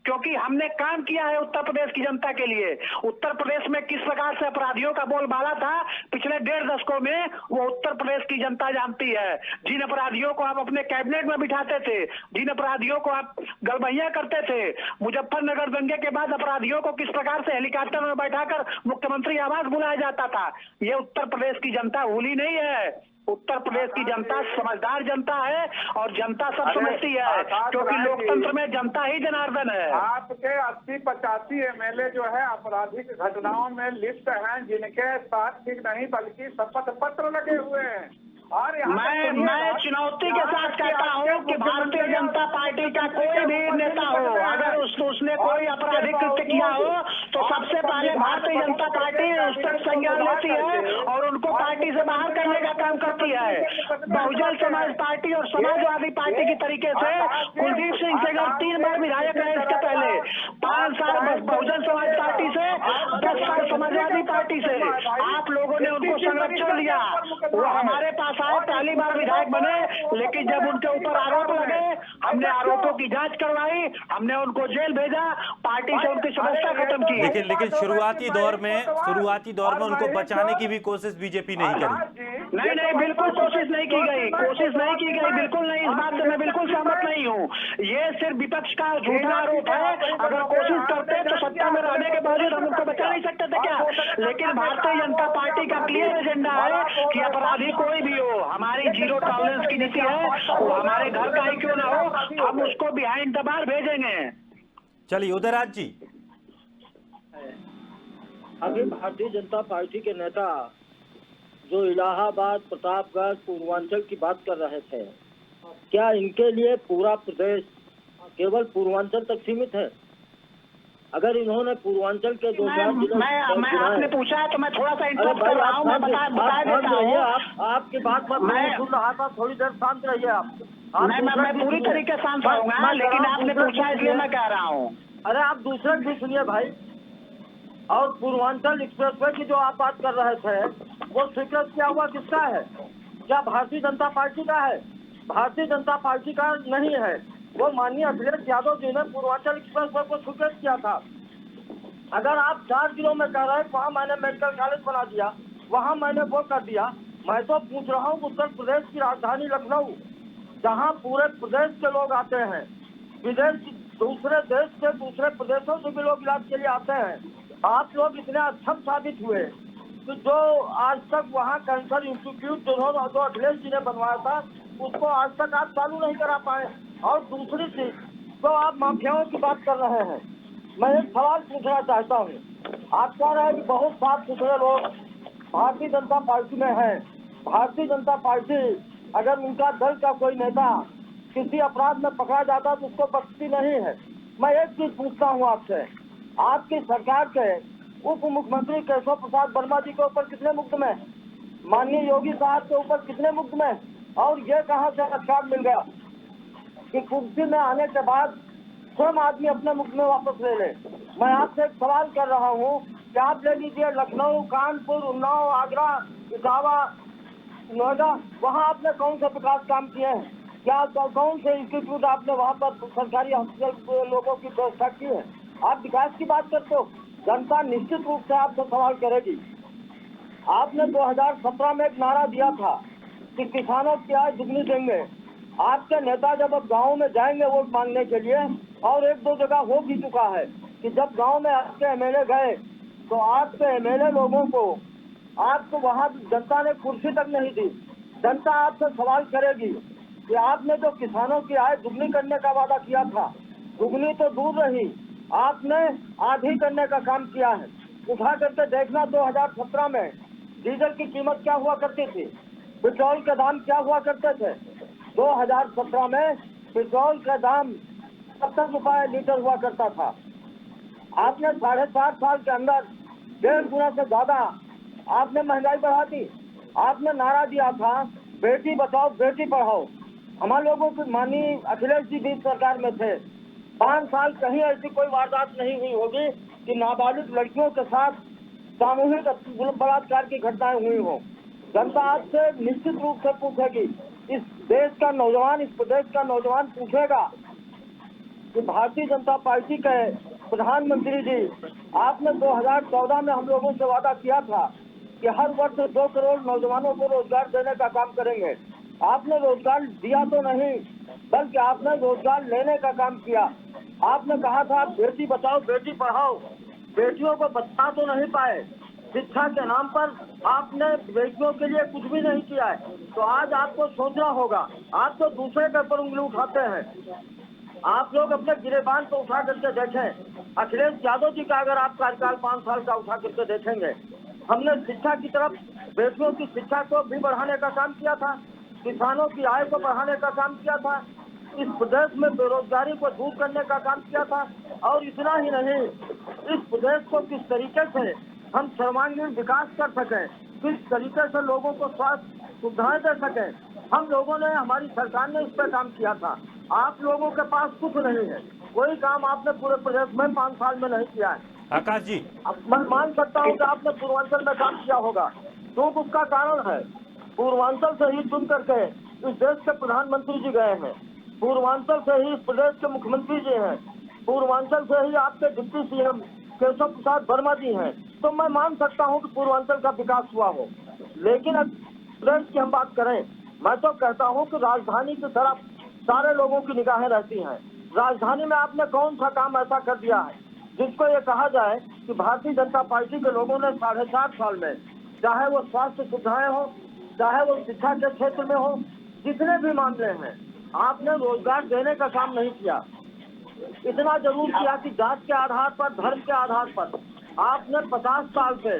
क्योंकि हमने काम किया है उत्तर प्रदेश की जनता के लिए। उत्तर प्रदेश में किस प्रकार से अपराधियों का बोलबाला था पिछले 1.5 दशकों में, वो उत्तर प्रदेश की जनता जानती है। जिन अपराधियों को आप अपने कैबिनेट में बिठाते थे, जिन अपराधियों को आप गलबैया करते थे, मुजफ्फरनगर दंगे के बाद अपराधियों को किस प्रकार से हेलीकॉप्टर में बैठाकर मुख्यमंत्री आवास बुलाया जाता था, ये उत्तर प्रदेश की जनता भूली नहीं है। उत्तर प्रदेश की जनता समझदार जनता है और जनता सब समझती है, क्योंकि लोकतंत्र में जनता ही जनार्दन है। आपके 80-85 एमएलए जो है आपराधिक घटनाओं में लिप्त हैं, जिनके साथ ठीक नहीं बल्कि शपथ पत्र लगे हुए हैं। और मैं चुनौती के साथ कहता हूं कि भारतीय जनता पार्टी का कोई भी नेता हो, अगर उसने कोई आपराधिक कृत्य किया हो तो सबसे पहले भारतीय जनता पार्टी उस पर संज्ञान लेती है और उनको पार्टी से बाहर करने का काम करती है। बहुजन समाज पार्टी और समाजवादी पार्टी की तरीके से कुलदीप सिंह सेंगर 3 बार विधायक रहे, इसके पहले 5 साल बहुजन समाज पार्टी से, 10 साल समाजवादी पार्टी से। आप लोगों ने उनको संरक्षण दिया, वो हमारे पास आए, पहली बार विधायक बने, लेकिन जब उनके ऊपर आरोप लगे हमने आरोपों की जांच करवाई, हमने उनको जेल भेजा, पार्टी से उनकी सदस्यता खत्म की। लेकिन शुरुआती दौर में उनको बचाने की भी कोशिश बीजेपी नहीं करी। नहीं, बिल्कुल कोशिश नहीं की गई, बिल्कुल नहीं। इस बात से मैं बिल्कुल सहमत नहीं हूँ। ये सिर्फ विपक्ष का झूठा आरोप है। अगर कोशिश करते तो सत्ता में रहने के बावजूद हम उनको बचा नहीं सकते थे क्या? लेकिन भारतीय जनता पार्टी का क्लियर एजेंडा है कि अपराधी कोई भी हो, हमारी 0 टॉलरेंस की नीति है, वो हमारे घर का ही क्यों ना हो, हम उसको बिहाइंड द बार भेजेंगे। चलिए उदयराज जी, अभी भारतीय जनता पार्टी के नेता जो इलाहाबाद, प्रतापगढ़, पूर्वांचल की बात कर रहे थे, क्या इनके लिए पूरा प्रदेश केवल पूर्वांचल तक सीमित है? अगर इन्होंने पूर्वांचल के 2-4 जिले, मैं आपने पूछा है तो मैं थोड़ा सा इंटरप्ट कर रहा हूँ, मैं बता देता हूँ। आपकी बात मैं सुन रहा था, थोड़ी देर शांत रहिए आप। मैं पूरी तरीके से शांत रहूंगा, लेकिन आपने पूछा इसलिए मैं कह रहा हूँ। अरे आप दूसरे भी सुनिए भाई। और पूर्वांचल एक्सप्रेसवे की जो आप बात कर रहे थे, वो स्वीकृत किया हुआ किसका है? क्या भारतीय जनता पार्टी का है? भारतीय जनता पार्टी का नहीं है। वो माननीय अखिलेश यादव जी ने पूर्वांचल एक्सप्रेस वे को स्वीकृत किया था। अगर आप 4 जिलों में कह रहे हैं वहाँ मैंने मेडिकल कॉलेज बना दिया, वहाँ मैंने वो कर दिया, मैं तो पूछ रहा हूँ उत्तर प्रदेश की राजधानी लखनऊ, जहाँ पूरे प्रदेश के लोग आते हैं, विदेश दूसरे देश से दूसरे प्रदेशों से भी लोग इलाज के लिए आते हैं, आप लोग इतने अक्षम साबित हुए कि जो आज तक वहाँ कैंसर इंस्टीट्यूट जो अखिलेश जी ने बनवाया था उसको आज तक आप चालू नहीं करा पाए। और दूसरी चीज, तो आप माफियाओं की बात कर रहे हैं, मैं एक सवाल पूछना चाहता हूँ। आप कह रहे हैं कि बहुत साफ सुथरे लोग भारतीय जनता पार्टी में हैं, भारतीय जनता पार्टी अगर उनका दल का कोई नेता किसी अपराध में पकड़ा जाता तो उसको बख्शती नहीं है। मैं एक चीज पूछता हूँ आपसे, आपकी सरकार के उप मुख्यमंत्री केशव प्रसाद वर्मा जी के ऊपर कितने मुकदमे, माननीय योगी साहब के ऊपर कितने मुकदमे, और ये कहाँ से अधिकार मिल गया कि कुर्सी में आने के बाद स्वयं आदमी अपने मुकदमे वापस ले ले। मैं आपसे एक सवाल कर रहा हूँ कि आप ले लीजिए लखनऊ, कानपुर, उन्नाव, आगरा, इटावा, नोएडा, वहाँ आपने कौन से विकास काम किए हैं? क्या कौन से इंस्टीट्यूट आपने वहाँ पर सरकारी हॉस्पिटल लोगों की व्यवस्था की है? आप विकास की बात करते हो, जनता निश्चित रूप से आपसे सवाल करेगी। आपने 2017 में एक नारा दिया था कि किसानों की आय दुगनी देंगे। आपके नेता जब अब गाँव में जाएंगे वोट मांगने के लिए, और एक दो जगह हो भी चुका है कि जब गांव में आपके एमएलए गए तो आपके एमएलए लोगों को आपको वहां जनता ने कुर्सी तक नहीं दी। जनता आपसे सवाल करेगी कि आपने जो किसानों की आय दुगनी करने का वादा किया था, दुगनी तो दूर रही, आपने आधी करने का काम किया है। उठा करके देखना 2017 में डीजल की कीमत क्या हुआ करती थी, पेट्रोल के दाम क्या हुआ करते थे। 2017 में पेट्रोल का दाम 70 रुपए लीटर हुआ करता था। आपने 4.5 साल के अंदर 1.5 गुना से ज्यादा आपने महंगाई बढ़ा दी। आपने नारा दिया था बेटी बचाओ बेटी पढ़ाओ। हमारे लोगों की माननीय अखिलेश जी भी सरकार में थे, 5 साल कहीं ऐसी कोई वारदात नहीं हुई होगी कि नाबालिग लड़कियों के साथ सामूहिक बलात्कार की घटनाएं हुई हो। जनता आपसे निश्चित रूप से पूछेगी, इस देश का नौजवान, इस प्रदेश का नौजवान पूछेगा कि भारतीय जनता पार्टी के प्रधानमंत्री जी, आपने 2014 में हम लोगों से वादा किया था कि हर वर्ष 2 करोड़ नौजवानों को रोजगार देने का काम करेंगे। आपने रोजगार दिया तो नहीं, बल्कि आपने रोजगार लेने का काम किया। आपने कहा था बेटी बचाओ बेटी पढ़ाओ, बेटियों को बचा तो नहीं पाए, शिक्षा के नाम पर आपने बेटियों के लिए कुछ भी नहीं किया है। तो आज आपको सोचना होगा, आप तो दूसरे के ऊपर उंगली उठाते हैं। आप लोग अपने गिरेबान को उठा करके देखें। अखिलेश यादव जी का अगर आप कार्यकाल 5 साल का उठा करके देखेंगे, हमने शिक्षा की तरफ बेटियों की शिक्षा को भी बढ़ाने का काम किया था, किसानों की आय को बढ़ाने का काम किया था, इस प्रदेश में बेरोजगारी को दूर करने का काम किया था। और इतना ही नहीं, इस प्रदेश को किस तरीके से हम सर्वांगीण विकास कर सकें, किस तरीके से लोगों को स्वास्थ्य सुविधाएं दे सकें, हम लोगों ने, हमारी सरकार ने इस पर काम किया था। आप लोगों के पास कुछ नहीं है, कोई काम आपने पूरे प्रदेश में 5 साल में नहीं किया है। आकाश जी, अब मैं मान सकता हूँ कि आपने पूर्वांचल में काम किया होगा, तो उसका कारण है पूर्वांचल से ही चुन करके इस देश के प्रधानमंत्री जी गए हैं, पूर्वांचल से ही इस प्रदेश के मुख्यमंत्री जी हैं, पूर्वांचल से ही आपके डिप्टी सीएम केशव प्रसाद वर्मा जी हैं। तो मैं मान सकता हूँ कि पूर्वांचल का विकास हुआ हो। लेकिन अब प्रदेश की हम बात करें, मैं तो कहता हूँ कि राजधानी की तरफ सारे लोगों की निगाहें रहती हैं। राजधानी में आपने कौन सा काम ऐसा कर दिया है जिसको ये कहा जाए कि भारतीय जनता पार्टी के लोगों ने 4.5 साल में, चाहे वो स्वास्थ्य सुविधाएं हो, चाहे वो शिक्षा के क्षेत्र में हो, जितने भी मामले हैं, आपने रोजगार देने का काम नहीं किया। इतना जरूर किया कि जात के आधार पर, धर्म के आधार पर आपने 50 साल से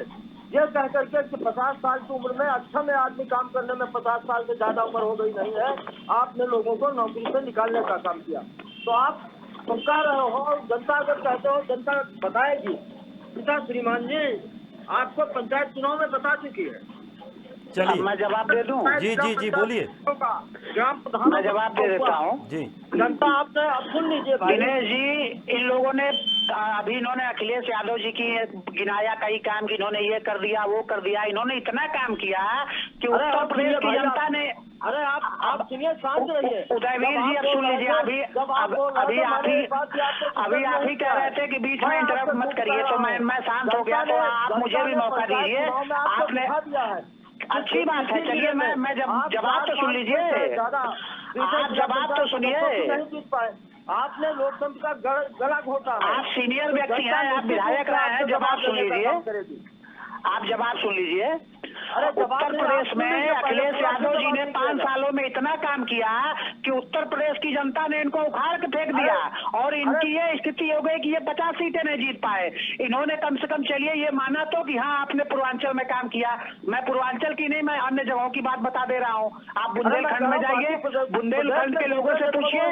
ये कह करके कि 50 साल की उम्र में अच्छा में आदमी काम करने में 50 साल से ज्यादा उम्र हो गई नहीं है, आपने लोगों को नौकरी से निकालने का काम किया। तो आप कह रहे हो, जनता अगर कहते हो जनता बताएगी। पिता श्रीमान जी आपको पंचायत चुनाव में बता चुकी है। चलिए मैं जवाब दे दूं? जी बोलिए। ग्राम प्रधान मैं जवाब दे देता हूँ जी। जनता आपने अब सुन लीजिए भाई। दिनेश जी, इन लोगों ने अभी इन्होंने अखिलेश यादव जी की गिनाया कई काम कि इन्होंने ये कर दिया वो कर दिया। इन्होंने इतना काम किया कि उत्तर प्रदेश की जनता ने अरे आप सुनिए, शांत रहिए। उदयवीर जी अब सुन लीजिए। अभी आप ही कह रहे थे कि बीच में इंटरप्ट मत करिए, तो मैं शांत हो गया। तो आप मुझे भी मौका दीजिए। आपने अच्छी बात है, चलिए मैं जवाब तो सुन लीजिए। आप जवाब तो सुनिए। आपने लोकतंत्र का गला घोटा है। आप सीनियर व्यक्ति हैं, आप विधायक रहे हैं, जवाब सुन लीजिए। आप जवाब सुन लीजिए। उत्तर प्रदेश में अखिलेश यादव जी ने 5 सालों में इतना काम किया कि उत्तर प्रदेश की जनता ने इनको उखाड़ के फेंक दिया और इनकी ये स्थिति हो गई कि ये 50 सीटें नहीं जीत पाए। इन्होंने कम से कम चलिए ये माना तो कि हाँ आपने पूर्वांचल में काम किया। मैं पूर्वांचल की नहीं, मैं अन्य जगहों की बात बता दे रहा हूँ। आप बुंदेलखंड में जाइए, बुंदेलखंड के लोगों से पूछिए।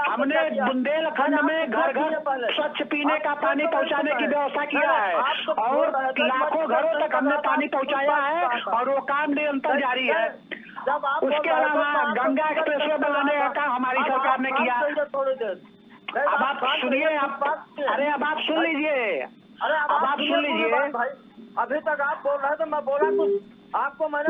हमने बुंदेलखंड में घर घर स्वच्छ पीने का पानी पहुँचाने की व्यवस्था किया है और लाखों घरों तक हमने पानी पहुँचाया है और वो काम निरंतर जारी है। उसके अलावा गंगा एक्सप्रेसवे बनाने का काम हमारी सरकार ने किया। अब आप सुनिए, अरे अब आप सुन लीजिए। अब आप सुन लीजिए। अभी तक आप बोल रहे थे, मैं बोला कुछ आपको, मैंने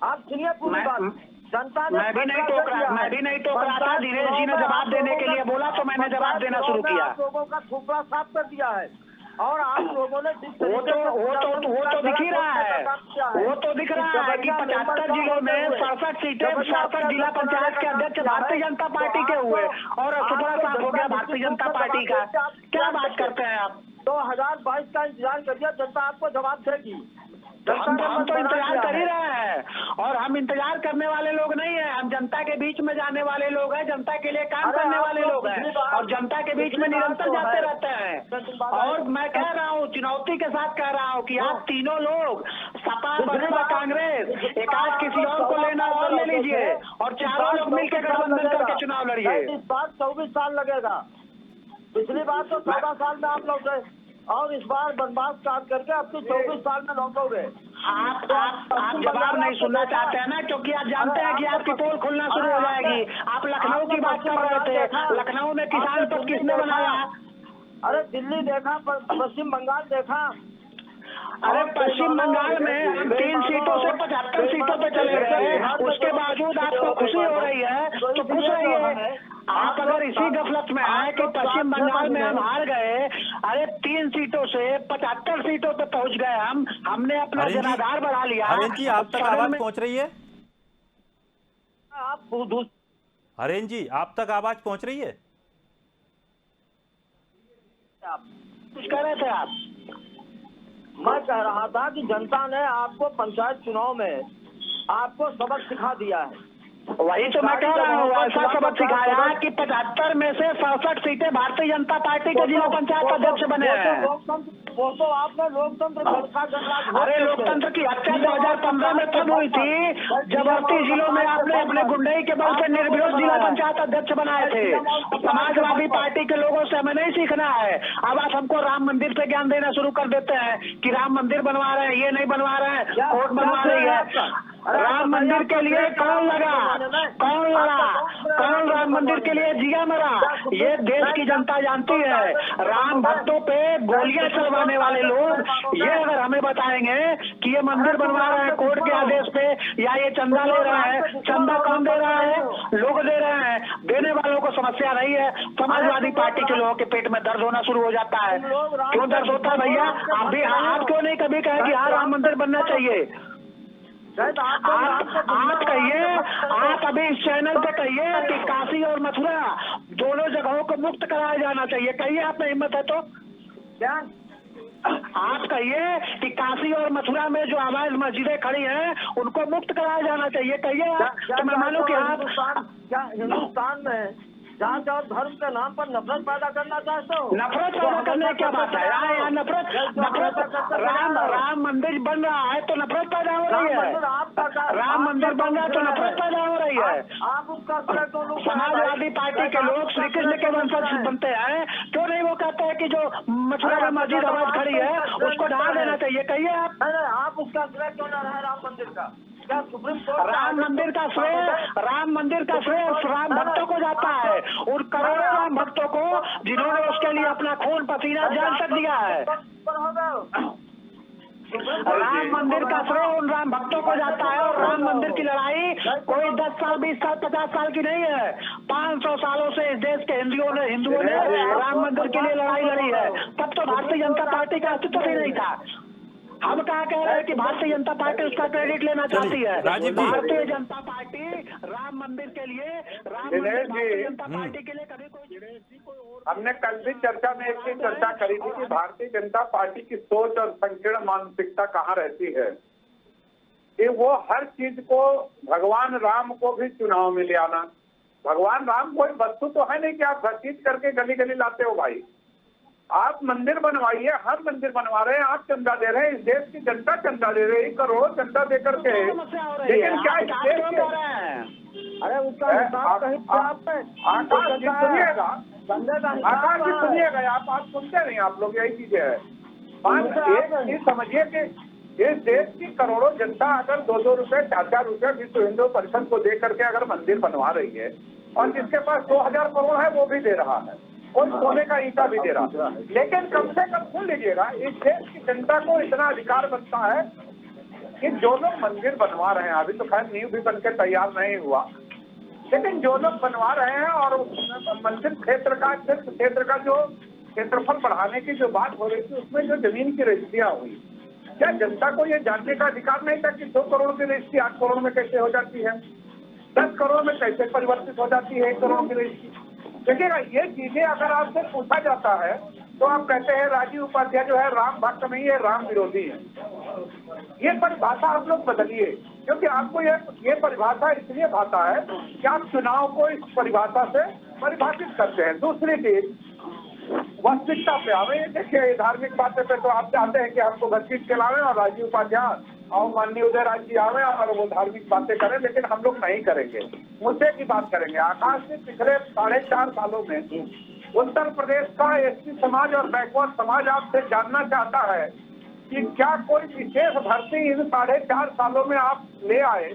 आप सुनिए पूरी बात। जनता ने मैं भी नहीं टोक रहा था। दिनेश जी ने जवाब देने के लिए बोला तो मैंने जवाब देना शुरू किया। लोगों का खोपड़ा साफ कर दिया है और आप लोगों ने वो तो दिख ही रहा है। वो तो दिख रहा है कि 75 जिलों में 67 सीटें 67 जिला पंचायत के अध्यक्ष भारतीय जनता पार्टी के हुए और सुपड़ा साफ हो गया भारतीय जनता पार्टी का। क्या बात करते हैं आप? 2022 का इंतजार करिए, जनता आपको जवाब देगी। हम तो इंतजार कर ही रहे हैं और हम इंतजार करने वाले लोग नहीं है। हम जनता के बीच में जाने वाले लोग हैं, जनता के लिए काम करने वाले लोग हैं और जनता के बीच में निरंतर जाते रहते हैं। और मैं कह रहा हूँ, चुनौती के साथ कह रहा हूँ कि आप तीनों लोग सपा बसपा कांग्रेस एक आध किसी और को लेना और ले लीजिए और चारों लोग मिलकर गठबंधन करके चुनाव लड़िए। इस बार 24 साल लगेगा। पिछली बार तो 14 साल में आप लोग गए और इस बार बनवास काट करके अब तो 24 साल में लौटोगे। आप जवाब नहीं सुनना चाहते हैं ना, क्योंकि आप जानते हैं कि आपकी पोल खुलना शुरू हो जाएगी। आप लखनऊ की बात कर रहे थे। लखनऊ में किसान पद किसने बनाया? अरे दिल्ली देखा, पश्चिम बंगाल देखा। अरे पश्चिम बंगाल में हम 3 सीटों से 75 सीटों पे चले गए, उसके बावजूद आपको खुशी हो रही है तो खुश रहिए। आप अगर इसी गफलत में आए कि पश्चिम बंगाल में हम हार गए, अरे 3 सीटों से 75 सीटों पे पहुंच गए हमने अपना जनाधार बढ़ा लिया। हरेन जी आप तक आवाज पहुंच रही है? हरेन जी आप तक आवाज पहुंच रही है? कुछ कह रहे थे आप? मैं कह रहा था कि जनता ने आपको पंचायत चुनाव में आपको सबक सिखा दिया है। वही तो मैं कह रहा हूँ, ऐसा सबक सिखाया कि 75 में से 67 सीटें भारतीय जनता पार्टी के जिला पंचायत अध्यक्ष बने हैं। वो तो आपने लोकतंत्र। अरे लोकतंत्र की हत्या 2015 में तब हुई थी जब 38 जिलों में आपने अपने गुंडई के बल से निर्विरोध जिला पंचायत अध्यक्ष बनाए थे। समाजवादी पार्टी के लोगों से हमें नहीं सीखना है। अब आप हमको राम मंदिर पे ज्ञान देना शुरू कर देते हैं कि राम मंदिर बनवा रहे हैं, ये नहीं बनवा रहे हैं, कोर्ट बनवा रही है। राम मंदिर के लिए कौन लगा, कौन लड़ा, कौन राम मंदिर के लिए जिया मरा, ये देश की जनता जानती है। राम भक्तों पे गोलियां चलवाने वाले लोग ये अगर हमें बताएंगे कि ये मंदिर बनवा रहे हैं कोर्ट के आदेश पे या ये चंदा ले रहा है, चंदा कौन दे रहा है? लोग दे रहे हैं। देने वालों को समस्या नहीं है। समाजवादी पार्टी के लोगों के पेट में दर्द होना शुरू हो जाता है। क्यों दर्द होता है भैया? आप क्यों नहीं कभी कहे कि हाँ राम मंदिर बनना चाहिए? आप कहिए, आप अभी इस चैनल पे कहिए कि काशी और मथुरा दोनों जगहों को मुक्त कराया जाना चाहिए। कहिए, आप में हिम्मत है तो क्या आप कहिए कि काशी और मथुरा में जो अवैध मस्जिदें खड़ी हैं उनको मुक्त कराया जाना चाहिए। कहिए आप, तो मैं मानूं कि आप क्या हिंदुस्तान में जात और धर्म के नाम पर नफरत पैदा करना चाहते हो? नफरत पैदा करने की क्या बात है? यहाँ नफरत राम मंदिर बन रहा है तो नफरत पैदा हो रही है। राम मंदिर बन रहा है तो नफरत पैदा हो रही है। आप उसका समाजवादी पार्टी के लोग श्री कृष्ण के वंशज बनते हैं, क्यों नहीं वो कहते हैं कि जो मथुरा में मस्जिद अवैध खड़ी है उसको ढहा देना चाहिए? कहिए आप उसका श्रेय क्यों न रहे राम मंदिर का? राम मंदिर का श्रेय राम भक्तों को जाता है, उन करोड़ों राम भक्तों को जिन्होंने उसके लिए अपना खून पसीना जान तक दिया है। राम मंदिर का श्रेय उन राम भक्तों को जाता है, और राम मंदिर की लड़ाई कोई 10 साल 20 साल 50 साल की नहीं है। 500 सालों से इस देश के हिंदुओं ने राम मंदिर के लिए लड़ाई लड़ी है। तब तो भारतीय जनता पार्टी का अस्तित्व भी नहीं था। हम कहा कह रहे हैं कि भारतीय जनता पार्टी उसका क्रेडिट लेना चाहती है। राजीव जी। भारतीय जनता पार्टी राम मंदिर के लिए, भारतीय जनता पार्टी के लिए कभी कोई हमने कल भी चर्चा में एक चीज चर्चा करी थी कि भारतीय जनता पार्टी की सोच और संकीर्ण मानसिकता कहाँ रहती है कि वो हर चीज को भगवान राम को भी चुनाव में ले आना। भगवान राम कोई वस्तु तो है नहीं कि आप घसीट करके गली गली लाते हो भाई। आप मंदिर बनवाइए, हम मंदिर बनवा रहे हैं, आप चंदा दे रहे हैं, इस देश की जनता चंदा दे रही है, करोड़ों चंदा दे करके। लेकिन क्या इस देश के अरे उसका हिसाब कहीं आकाश जी सुनिएगा, आकाश जी सुनिएगा, आप सुनते नहीं, आप लोग यही चीज है। एक चीज समझिए कि इस देश की करोड़ों जनता अगर 2-2 रुपए 4-4 रुपए विश्व हिंदू परिषद को दे करके अगर मंदिर बनवा रही है, और जिसके पास 2000 करोड़ है वो भी दे रहा है, कोई सोने का ईंटा भी दे रहा है, लेकिन कम से कम सुन लीजिएगा, इस देश की जनता को इतना अधिकार बनता है कि जो लोग मंदिर बनवा रहे हैं, अभी तो खैर नींव भी बनकर तैयार नहीं हुआ, लेकिन जो लोग बनवा रहे हैं और मंदिर क्षेत्र का जो क्षेत्रफल बढ़ाने की जो बात हो रही थी, उसमें जो जमीन की रजिस्ट्रियां हुई, क्या जनता को ये जानने का अधिकार नहीं था कि 2 करोड़ की रजिस्ट्री 8 करोड़ में कैसे हो जाती है, 10 करोड़ में कैसे परिवर्तित हो जाती है 1 करोड़ की रजिस्ट्री। देखिएगा, ये चीजें अगर आपसे पूछा जाता है तो आप कहते हैं राजीव उपाध्याय जो है राम भक्त नहीं है, राम विरोधी है। ये परिभाषा आप लोग बदलिए, क्योंकि आपको ये परिभाषा इसलिए भाता है कि आप चुनाव को इस परिभाषा से परिभाषित करते हैं। दूसरी चीज, वास्तविकता पे आवे। देखिए, धार्मिक बातें पे तो आप चाहते हैं कि हमको घसीट के लावे और राजीव उपाध्याय और माननीय उदयराज जी आवे और वो धार्मिक बातें करें, लेकिन हम लोग नहीं करेंगे, मुद्दे की बात करेंगे। आकाश ने पिछले 4.5 सालों में उत्तर प्रदेश का एसटी समाज और बैकवर्ड समाज आपसे जानना चाहता है कि क्या कोई विशेष भर्ती इन 4.5 सालों में आप ले आए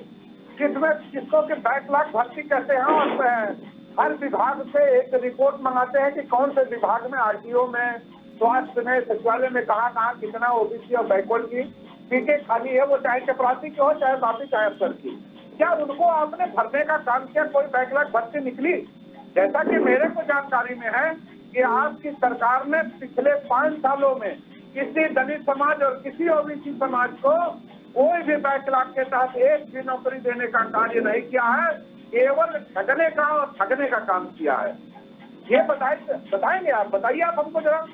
जिसको कि बैकलॉग भर्ती कहते हैं, और हर विभाग से एक रिपोर्ट मंगाते हैं कि कौन से विभाग में, आरटीओ में, स्वास्थ्य में, सचिवालय में कहाँ कितना ओबीसी और बैकवर्ड की सीटें खाली है, वो चाहे चपरासी की हो, चाहे बापी, चाहे अफसर की। क्या उनको आपने भरने का काम किया? कोई बैकलॉग भर्ती निकली? जैसा कि मेरे को जानकारी में है कि आपकी सरकार ने पिछले 5 सालों में किसी दलित समाज और किसी ओबीसी समाज को कोई भी बैकलॉग के तहत एक भी नौकरी देने का कार्य नहीं किया है, केवल ठगने का और ठगने का काम किया है। ये बताएंगे आप? बताइए आप हमको जरा।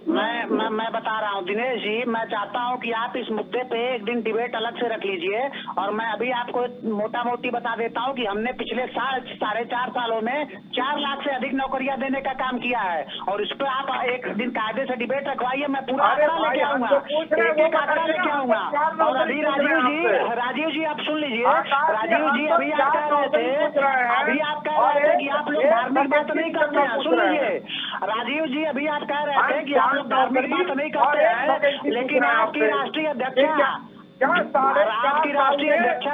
मैं बता रहा हूँ दिनेश जी, मैं चाहता हूँ कि आप इस मुद्दे पे एक दिन डिबेट अलग से रख लीजिए, और मैं अभी आपको मोटा मोटी बता देता हूँ कि हमने पिछले 4.5 सालों में 4 लाख से अधिक नौकरियां देने का काम किया है, और इस पर आप एक दिन कायदे से डिबेट रखवाइए, मैं पूरा आंकड़ा लेके आऊंगा, एक आंकड़ा लेके आऊंगा। और अभी राजीव जी आप सुन लीजिए, राजीव जी अभी आप कह रहे थे कि आप लोग धार्मिक बात नहीं करते हैं। सुन लीजिए राजीव जी, अभी आप कह रहे थे कि आप लोग धार्मिक बात नहीं करते हैं, लेकिन आपकी राष्ट्रीय अध्यक्षा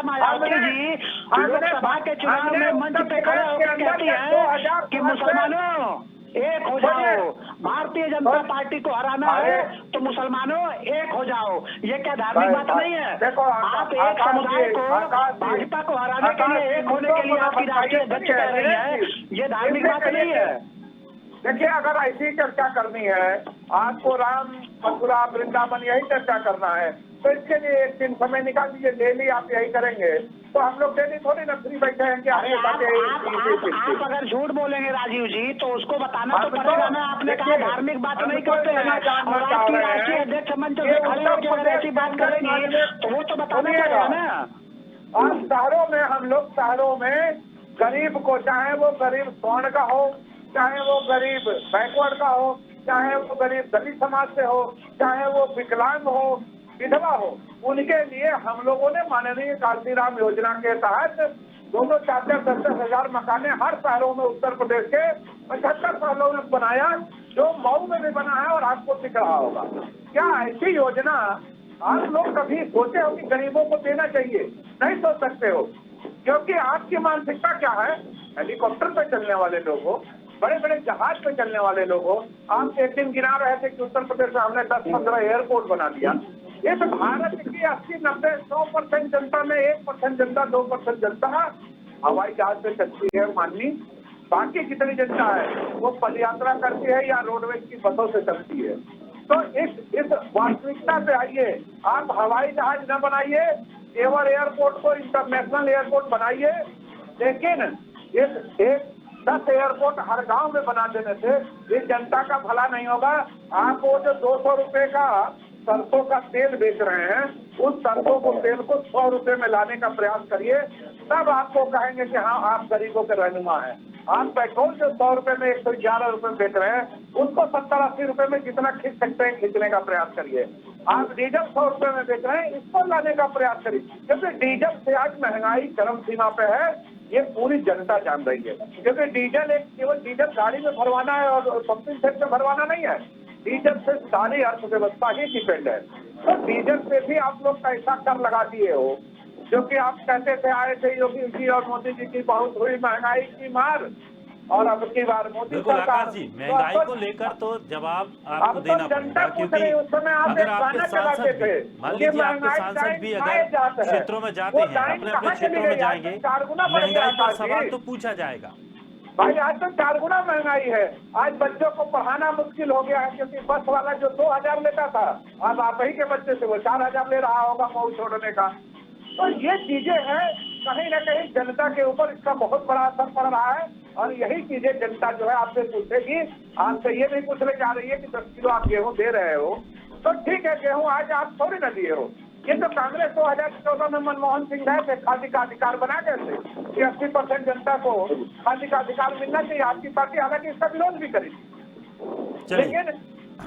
मायावती जी लोकसभा के चुनाव में मंच पे खड़े होकर कहती है कि मुसलमानों एक हो जाओ, भारतीय जनता पार्टी को हराना है तो मुसलमानों एक हो जाओ। ये क्या धार्मिक बात नहीं है? आप एक समुदाय को, भाजपा को हराने के लिए, एक होने के लिए आपकी राष्ट्रीय अध्यक्ष कह रही है, ये धार्मिक बात नहीं है। देखिए, अगर ऐसी चर्चा करनी है, आपको राम, मथुरा, वृंदावन यही चर्चा करना है, तो इसके लिए एक दिन समय निकाल दीजिए। डेली आप यही करेंगे तो हम लोग डेली थोड़ी ना फ्री बैठे हैं कि आप अगर झूठ बोलेंगे राजीव जी तो उसको बताना तो पड़ेगा ना। आपने कहा धार्मिक बात नहीं करते हैं, और आपकी राष्ट्रीय अध्यक्ष मंच से खड़े होकर अगर ऐसी बात करेंगी तो वो तो बताना पड़ेगा ना। और शहरों में गरीब को, चाहे वो गरीब स्वर्ण का हो, चाहे वो गरीब बैकवर्ड का हो, चाहे वो गरीब दलित समाज से हो, चाहे वो विकलांग हो, विधवा हो, उनके लिए हम लोगों ने माननीय कांशीराम योजना के तहत 2-4-10 हजार मकाने हर शहरों में उत्तर प्रदेश के 75 सालों में बनाया, जो मऊ में भी बना है और आपको दिख रहा होगा। क्या ऐसी योजना आप लोग कभी सोचे हो कि गरीबों को देना चाहिए? नहीं सोच सकते हो, क्योंकि आपकी मानसिकता क्या है? हेलीकॉप्टर पे चलने वाले लोग हो, बड़े बड़े जहाज पे चलने वाले लोग हो। आप एक दिन गिना रहे थे कि उत्तर प्रदेश में हमने 10-15 एयरपोर्ट बना दिया। इस भारत की 80-90-100% जनता में 1% जनता, 2% जनता हवाई जहाज से चलती है माननी। बाकी कितनी जनता है वो पदयात्रा करती है या रोडवेज की बसों से चलती है। तो इस वास्तविकता से आइए, आप हवाई जहाज न बनाइए, केवल एयरपोर्ट को इंटरनेशनल एयरपोर्ट बनाइए, लेकिन इस एक 10 एयरपोर्ट हर गांव में बना देने से ये जनता का भला नहीं होगा। आप वो जो 200 रुपए का सरसों का तेल बेच रहे हैं, उस सरसों को तेल को 100 रुपए में लाने का प्रयास करिए, तब आपको कहेंगे कि हाँ आप गरीबों के रहनुमा हैं। आप पेट्रोल जो 100 रुपए में 111 रुपए में बेच रहे हैं, उसको 70-80 रुपए में जितना खींच सकते हैं खींचने का प्रयास करिए। आप डीजल 100 रुपए में बेच रहे हैं, इसको लाने का प्रयास करिए, क्योंकि डीजल से आज महंगाई चरम सीमा पे है। ये पूरी जनता जान रही है, क्योंकि डीजल एक केवल डीजल गाड़ी में भरवाना है और पंपिंग सेट में भरवाना नहीं है। डीजल से सारी अर्थव्यवस्था ही डिपेंड है। तो डीजल पे भी आप लोग ऐसा कर लगा दिए हो, जो कि आप कहते थे आए थे योगी जी और मोदी जी की बहुत हुई महंगाई की मार, और अब की बार मोदी बिल्कुल सरकार। आकाश जी, महंगाई को लेकर तो जवाब आपको देना पड़ेगा, क्योंकि अगर आपके सांसद भी, मान लीजिए आपके सांसद भी अगर क्षेत्रों में जाते हैं, अपने अपने क्षेत्रों में जाएंगे, महंगाई का सवाल तो पूछा जाएगा। भाई आज तो 4 गुना महंगाई है। आज बच्चों को पढ़ाना मुश्किल हो गया है, क्योंकि बस वाला जो 2000 लेता था, अब आप ही के बच्चे से वो 4000 ले रहा होगा मऊ छोड़ने का। तो ये चीजें हैं, कहीं ना कहीं जनता के ऊपर इसका बहुत बड़ा असर पड़ रहा है, और यही चीजें जनता जो है आपसे पूछेगी। आपसे ये नहीं पूछने जा रही है कि 10 किलो आप गेहूं दे रहे हो, तो ठीक है गेहूं आज आप थोड़ी ना दिए हो। ये तो कांग्रेस 2014 में मनमोहन सिंह गए थे, खादी का अधिकार बना गए थे कि 80% जनता को खादी का अधिकार मिलना चाहिए। आपकी पार्टी हालांकि इसका विरोध भी करी, लेकिन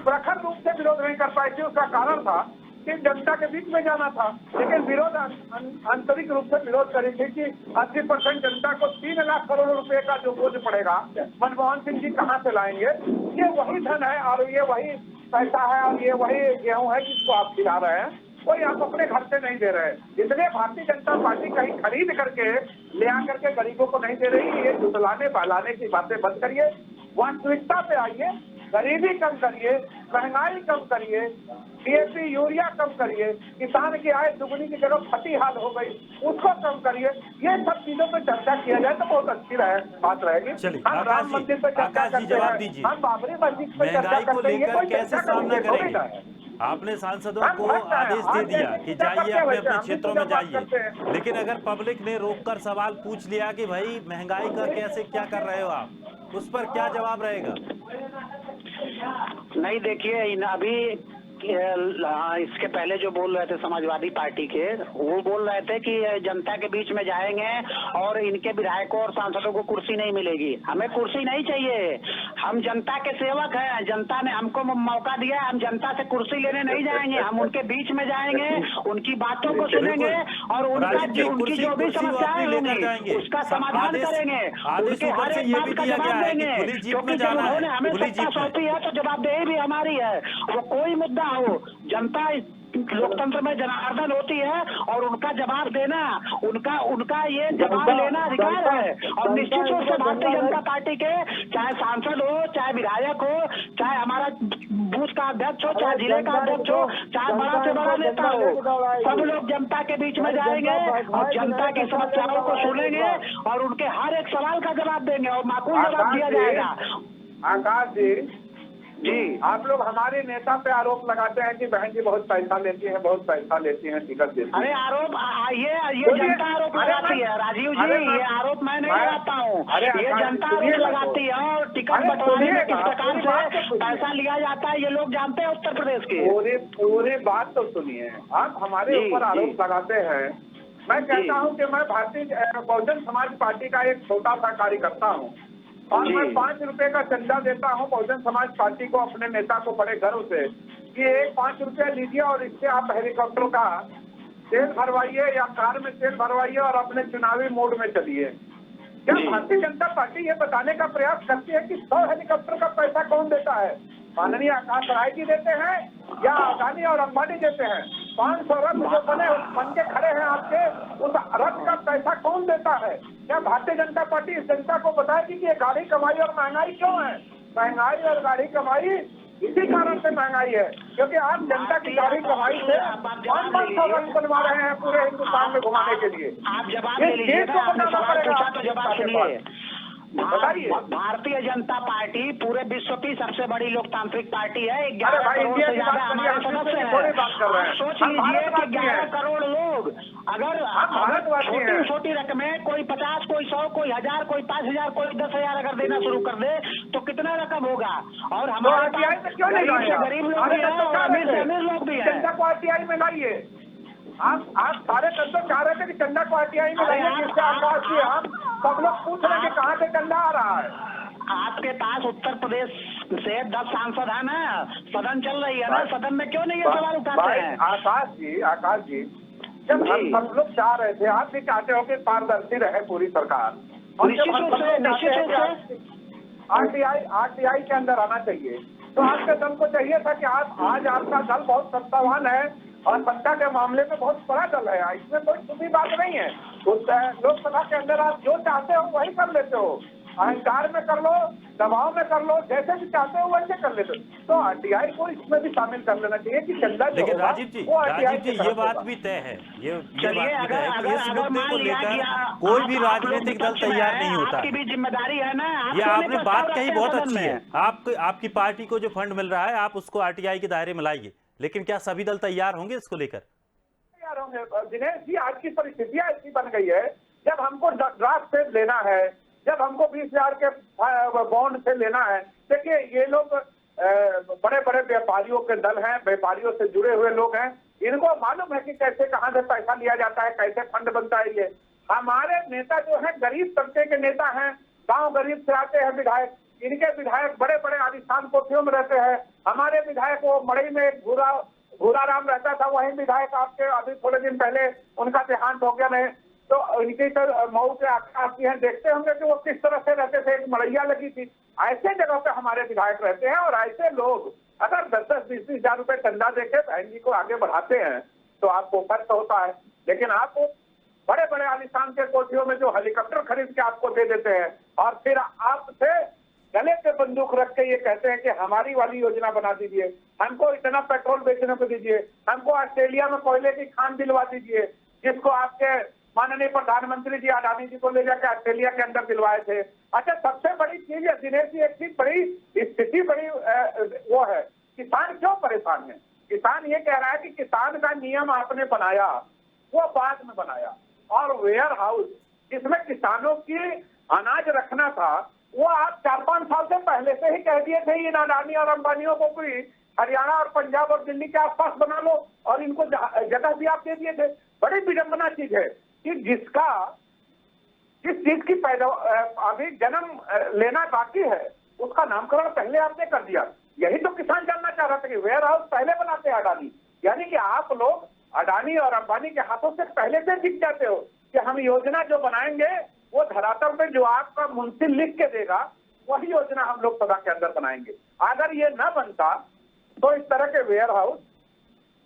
प्रखर रूप से विरोध नहीं कर पाई थी। उसका कारण था कि जनता के बीच में जाना था, लेकिन विरोध आंतरिक रूप से विरोध करी थी कि 80% जनता को 3 लाख करोड़ रुपए का जो बोझ पड़ेगा, मनमोहन सिंह जी कहाँ से लाएंगे? ये वही धन है और ये वही पैसा है और ये वही गेहूं है जिसको आप खिला रहे हैं, कोई आप अपने घर से नहीं दे रहे। इसलिए भारतीय जनता पार्टी कहीं खरीद करके ले आकर के गरीबों को नहीं दे रही। ये जुटलाने बहलाने की बातें बंद करिए, वास्तविकता पे आइए, गरीबी कम करिए, महंगाई कम करिए, डीएपी यूरिया कम करिए, किसान की आय दुगुनी की जगह फटी हाल हो गई उसको कम करिए। ये सब चीजों पर चर्चा किया जाए तो बहुत अच्छी बात रहेगी। हम राम मंदिर पर चर्चा करते हैं, हम बाबरी मस्जिद पर चर्चा करते हैं, कोई कैसे सामना करेंगे? आपने सांसदों को आदेश दे दिया कि जाइए अपने अपने क्षेत्रों में जाइए, लेकिन अगर पब्लिक ने रोककर सवाल पूछ लिया कि भाई महंगाई का कैसे क्या कर रहे हो आप, उस पर क्या जवाब रहेगा? नहीं देखिए, अभी इसके पहले जो बोल रहे थे समाजवादी पार्टी के, वो बोल रहे थे कि जनता के बीच में जाएंगे और इनके विधायकों और सांसदों को कुर्सी नहीं मिलेगी। हमें कुर्सी नहीं चाहिए, हम जनता के सेवक हैं। जनता ने हमको मौका दिया है, हम जनता से कुर्सी लेने नहीं जाएंगे। हम उनके बीच में जाएंगे, उनकी बातों को सुनेंगे और उनकी जो भी समस्याएं होंगी उसका समाधान करेंगे, उनके हर एक बात का जवाब देंगे, क्योंकि जब उन्होंने हमें सत्ता सौंपी है तो जवाबदेही भी हमारी है। वो कोई मुद्दा हो, जनता लोकतंत्र में जनार्दन होती है और उनका जवाब देना, उनका ये जवाब लेना अधिकार है। और निश्चित रूप से भारतीय जनता पार्टी के चाहे सांसद हो, चाहे विधायक हो, चाहे हमारा बूथ का अध्यक्ष हो, चाहे जिले का अध्यक्ष हो, चाहे बड़ा से बड़ा नेता हो, सब लोग जनता के बीच में जाएंगे और जनता की समस्याओं को सुनेंगे और उनके हर एक सवाल का जवाब देंगे और माकूल जवाब दिया जाएगा। आकाश जी, आप लोग हमारे नेता पे आरोप लगाते हैं कि बहन जी बहुत पैसा लेती है, बहुत पैसा लेती है, टिकट देती है। अरे आरोप ये जनता आरोप लगाती है राजीव जी, ये आरोप मैं नहीं लगाता हूँ, ये जनता आरोप लगाती है। और टिकट बंटवारे में किस प्रकार से पैसा लिया जाता है ये लोग जानते हैं उत्तर प्रदेश के। पूरी बात तो सुनिए, आप हमारे ऊपर आरोप लगाते हैं। मैं कहता हूँ कि मैं भारतीय बहुजन समाज पार्टी का एक छोटा सा कार्यकर्ता हूँ और मैं 5 रुपए का चंदा देता हूँ बहुजन समाज पार्टी को, अपने नेता को बड़े गर्व से कि 5 रुपया लीजिए और इससे आप हेलीकॉप्टर का तेल भरवाइए या कार में तेल भरवाइए और अपने चुनावी मोड में चलिए। क्या भारतीय जनता पार्टी ये बताने का प्रयास करती है कि 100 हेलीकॉप्टर का पैसा कौन देता है? माननीय आकाश राय जी देते हैं या अदानी और अंबानी देते हैं? 500 रथ जो बन के खड़े हैं आपके, उस रथ का पैसा कौन देता है? क्या भारतीय जनता पार्टी इस जनता को बताएगी कि ये गाड़ी कमाई और महंगाई क्यों है? महंगाई और गाड़ी कमाई इसी कारण से महंगाई है, क्योंकि आप जनता की गाड़ी कमाई से 500 रथ बनवा रहे हैं पूरे हिंदुस्तान में घुमाने के लिए। आप जवाब ले लीजिए, आपने सवाल पूछा तो जवाब सुनिए। भारतीय जनता पार्टी पूरे विश्व की सबसे बड़ी लोकतांत्रिक पार्टी है। 11 करोड़ से ज्यादा हमारे सदस्य हैं। सोच लीजिए कि 11 करोड़ लोग अगर छोटी छोटी रकमें, कोई 50, कोई 100, कोई 1000, कोई 5000, कोई 10,000 अगर देना शुरू कर दे तो कितना रकम होगा? और हमारे पास गरीब लोग भी हैं और अमीर से अमीर लोग भी हैं। जनता को आरटीआई में लाइए। आप सारे तंत्र चाह रहे थे कि चंदा को आरटीआई में लाइए, जिससे हम सब लोग पूछ रहे हैं कि कहाँ से चंदा आ रहा है। आपके पास उत्तर प्रदेश से 10 सांसद है ना, सदन चल रही है ना, सदन में क्यों नहीं ये सवाल उठाते हैं? आकाश जी, जब हम सब लोग चाह रहे थे, आप भी चाहते हो कि पारदर्शी रहे पूरी सरकार, और निश्चित रूप से आरटीआई के अंदर आना चाहिए, तो आपके दल को चाहिए था कि आज आपका दल बहुत सत्तावान है और सत्ता के मामले में बहुत बड़ा दल है, इसमें कोई छोटी बात नहीं है। लोकसभा के अंदर आप जो चाहते हो वही कर लेते हो, अहंकार में कर लो, दबाव में कर लो, जैसे भी चाहते हो वैसे कर लेते हो। तो आरटीआई को इसमें भी शामिल कर लेना चाहिए कि चंदा जो लेकिन होगा, राजीव जी वो आरटीआई के ये तहत बात होगा। भी तय है, ये बात भी चलिए, तय है कि इस अगर मुद्दे को मान लिया लेकर कि कोई भी आप राजनीतिक दल विपक्ष में तैयार हैं, नहीं होता आपकी है। भी जिम्मेदारी है ना। आप ये क्यों नहीं आपने प्रस्ताव बात कही रखते बहुत सदन अच्छी में? है, आपकी पार्टी को जो फंड मिल रहा है आप उसको आरटीआई के दायरे में लाइए, लेकिन क्या सभी दल तैयार होंगे इसको लेकर? तैयार होंगे दिनेश जी। आज की परिस्थितियां ऐसी बन गई है, जब हमको ड्राफ्ट से लेना है, जब हमको 20,000 के बॉन्ड से लेना है। देखिए, ये लोग बड़े बड़े व्यापारियों के दल हैं, व्यापारियों से जुड़े हुए लोग हैं, इनको मालूम है कि कैसे कहां से पैसा लिया जाता है, कैसे फंड बनता है। ये हमारे नेता जो है गरीब तबके के नेता हैं, गांव गरीब से आते हैं विधायक, इनके विधायक बड़े बड़े आलिशान कोठियों में रहते हैं। हमारे विधायक वो मड़ई में एक भूराराम रहता था, वही विधायक आपके अभी थोड़े दिन पहले उनका देहांत हो गया। नहीं तो इनकी तो मऊ के आती हैं, देखते होंगे कि वो किस तरह से रहते थे, एक मड़ैया लगी थी। ऐसे जगह पे हमारे विधायक रहते हैं, और ऐसे लोग अगर 10-10, 20-20 हजार रुपए चंदा देके बहन जी को आगे बढ़ाते हैं तो आपको फर्क होता है। लेकिन आपको बड़े बड़े आलिशान के कोठियों में जो हेलीकॉप्टर खरीद के आपको दे देते हैं, और फिर आपसे गले पे बंदूक रख के ये कहते हैं कि हमारी वाली योजना बना दीजिए, हमको इतना पेट्रोल बेचने को दीजिए, हमको ऑस्ट्रेलिया में कोयले की खान दिलवा दीजिए, जिसको आपके माननीय प्रधानमंत्री जी अडानी जी को ले जाकर ऑस्ट्रेलिया के अंदर दिलवाए थे। अच्छा, सबसे बड़ी चीज है दिनेश जी, एक चीज बड़ी स्थिति बड़ी वो है, किसान क्यों परेशान है? किसान ये कह रहा है कि किसान का नियम आपने बनाया, वो बाद में बनाया, और वेयर हाउस जिसमें किसानों की अनाज रखना था, वो आप 4-5 साल से पहले से ही कह दिए थे इन अडानी और अंबानियों को कोई हरियाणा और पंजाब और दिल्ली के आसपास बना लो, और इनको जगह भी आप दे दिए थे। बड़ी विडंबना चीज है कि जिस चीज की अभी जन्म लेना बाकी है, उसका नामकरण पहले आपने कर दिया। यही तो किसान जानना चाह रहा था कि वेयर हाउस पहले बनाते हैं अडानी, यानी कि आप लोग अडानी और अंबानी के हाथों से पहले से दिख जाते हो कि हम योजना जो बनाएंगे वो धरातल पे जो आपका मुंशी लिख के देगा, वही योजना हम लोग सभा के अंदर बनाएंगे। अगर ये न बनता तो इस तरह के वेयर हाउस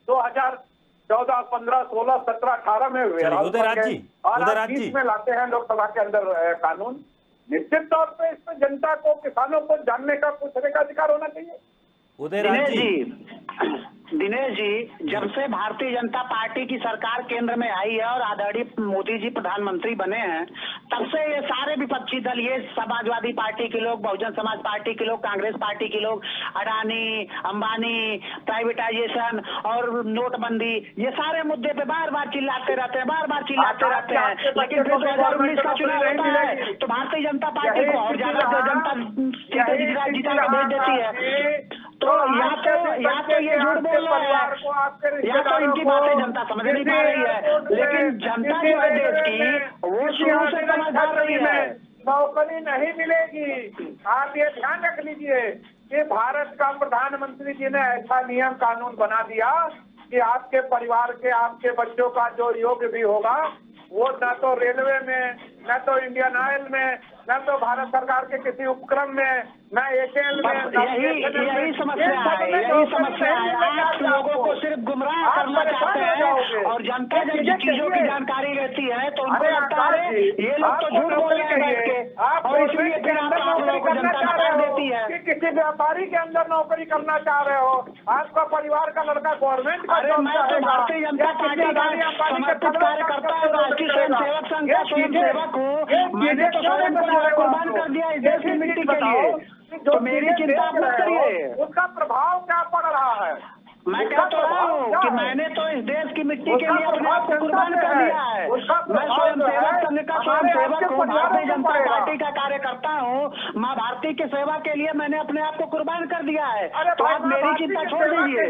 2014, 15, 16, 17, 18 में वेयर हाउस और आप 20 में लाते हैं लोकसभा के अंदर कानून। निश्चित तौर पे इसमें जनता को, किसानों को जानने का, पूछने का अधिकार होना चाहिए। दिनेश जी, जब से भारतीय जनता पार्टी की सरकार केंद्र में आई है और आदरणीय मोदी जी प्रधानमंत्री बने हैं, तब से ये सारे विपक्षी दल, ये समाजवादी पार्टी के लोग, बहुजन समाज पार्टी के लोग, कांग्रेस पार्टी के लोग, अडानी, अंबानी, प्राइवेटाइजेशन और नोटबंदी, ये सारे मुद्दे पे बार बार चिल्लाते रहते हैं, लेकिन फिर 2019 का चुनाव होता है तो भारतीय जनता पार्टी को और ज्यादा जनता जिता के भेज देती है। तो या तो ये झूठ बोल रहे हैं, या तो इनकी बातें जनता समझ नहीं पा रही है, लेकिन जनता जो है देश की वो शुरू से समझदार रही है। नौकरी नहीं मिलेगी। आप ये ध्यान रख लीजिए कि भारत का प्रधानमंत्री जी ने ऐसा नियम कानून बना दिया कि आपके परिवार के, आपके बच्चों का जो योग्य भी होगा, वो न तो रेलवे में, न तो इंडियन ऑयल में, न तो भारत सरकार के किसी उपक्रम में, न एचएएल में, यही समस्या है। आप लोगों को सिर्फ गुमराह करना चाहते और जनता जब चीजों की जानकारी लेती है तो उनको लगता है ये लोग तो झूठ बोल रहे हैं बैठ के, और इसलिए फिर आप लोगों को जनता नकार देती है। कि किसी व्यापारी के अंदर नौकरी करना चाह रहे हो, आपका परिवार का लड़का गवर्नमेंट का अरे मैं तो भारतीय जनता पार्टी का समर्पित कार्यकर्ता हूँ, राष्ट्रीय स्वयं सेवक संघ का स्वयं सेवक हूँ। मैंने तो स्वयं को कुर्बान कर दिया इस देश की मिट्टी के लिए, तो मेरी चिंता आप मत करिए। उसका प्रभाव क्या पड़ रहा है? मैं कह तो रहा हूँ कि मैंने तो इस देश की मिट्टी के लिए अपने आप को कुर्बान कर दिया है। मैं स्वयं सेवक संघ का स्वयं सेवक हूँ, भारतीय जनता पार्टी का कार्यकर्ता हूँ। माँ भारती की सेवा के लिए मैंने अपने आप को कुर्बान कर दिया है, तो आप मेरी चिंता छोड़ दीजिए।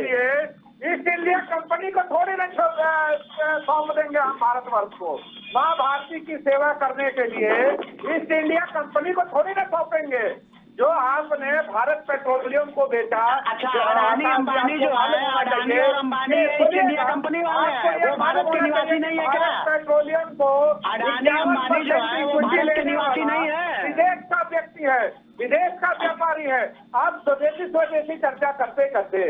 ईस्ट इंडिया कंपनी को थोड़ी ना सौंप देंगे हम भारतवर्ष को। माँ भारती की सेवा करने के लिए ईस्ट इंडिया कंपनी को थोड़ी ना सौंपेंगे। जो आपने भारत पेट्रोलियम को बेचा, अच्छा, अडानी अंबानी जो है, अडानी और अंबानी ईस्ट इंडिया कंपनी वाले हैं, वो भारत के निवासी नहीं है क्या? पेट्रोलियम को अडानी अंबानी जो है वो भारत के निवासी नहीं है, विदेश का व्यक्ति है, विदेश का व्यापारी है। आप स्वदेशी चर्चा करते करते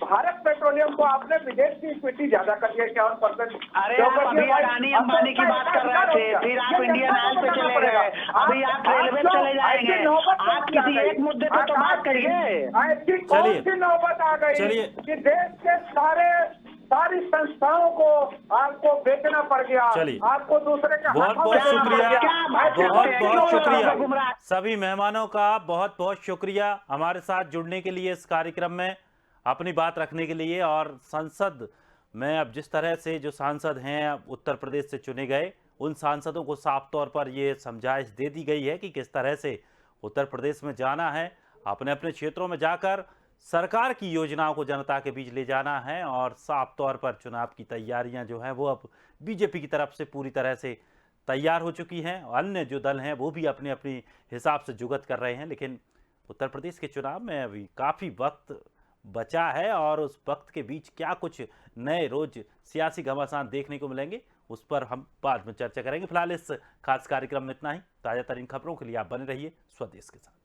भारत पेट्रोलियम को आपने विदेश की इक्विटी ज्यादा कर दिया 51%। अरे आप अभी अडानी अंबानी की बात कर रहे थे, फिर आप इंडियन ऑयल पे चले गए, अभी आप रेलवे चले जाएंगे। आप किसी एक मुद्दे पे तो बात करिए। ऐसी कौन सी नौबत आ गई कि देश के सारी संस्थाओं को आपको बेचना पड़ गया, आपको दूसरे के बहुत बहुत शुक्रिया, बहुत बहुत शुक्रिया सभी मेहमानों का, बहुत बहुत शुक्रिया हमारे साथ जुड़ने के लिए, इस कार्यक्रम में अपनी बात रखने के लिए। और संसद में अब जिस तरह से जो सांसद हैं उत्तर प्रदेश से चुने गए, उन सांसदों को साफ तौर पर ये समझाइश दे दी गई है कि किस तरह से उत्तर प्रदेश में जाना है, अपने अपने क्षेत्रों में जाकर सरकार की योजनाओं को जनता के बीच ले जाना है। और साफ तौर पर चुनाव की तैयारियां जो हैं वो अब बीजेपी की तरफ से पूरी तरह से तैयार हो चुकी हैं। अन्य जो दल हैं वो भी अपने अपने हिसाब से जुगत कर रहे हैं, लेकिन उत्तर प्रदेश के चुनाव में अभी काफ़ी वक्त बचा है और उस वक्त के बीच क्या कुछ नए रोज सियासी घमासान देखने को मिलेंगे, उस पर हम बाद में चर्चा करेंगे। फिलहाल इस खास कार्यक्रम में इतना ही। ताज़ा तरीन खबरों के लिए आप बने रहिए स्वदेश के साथ।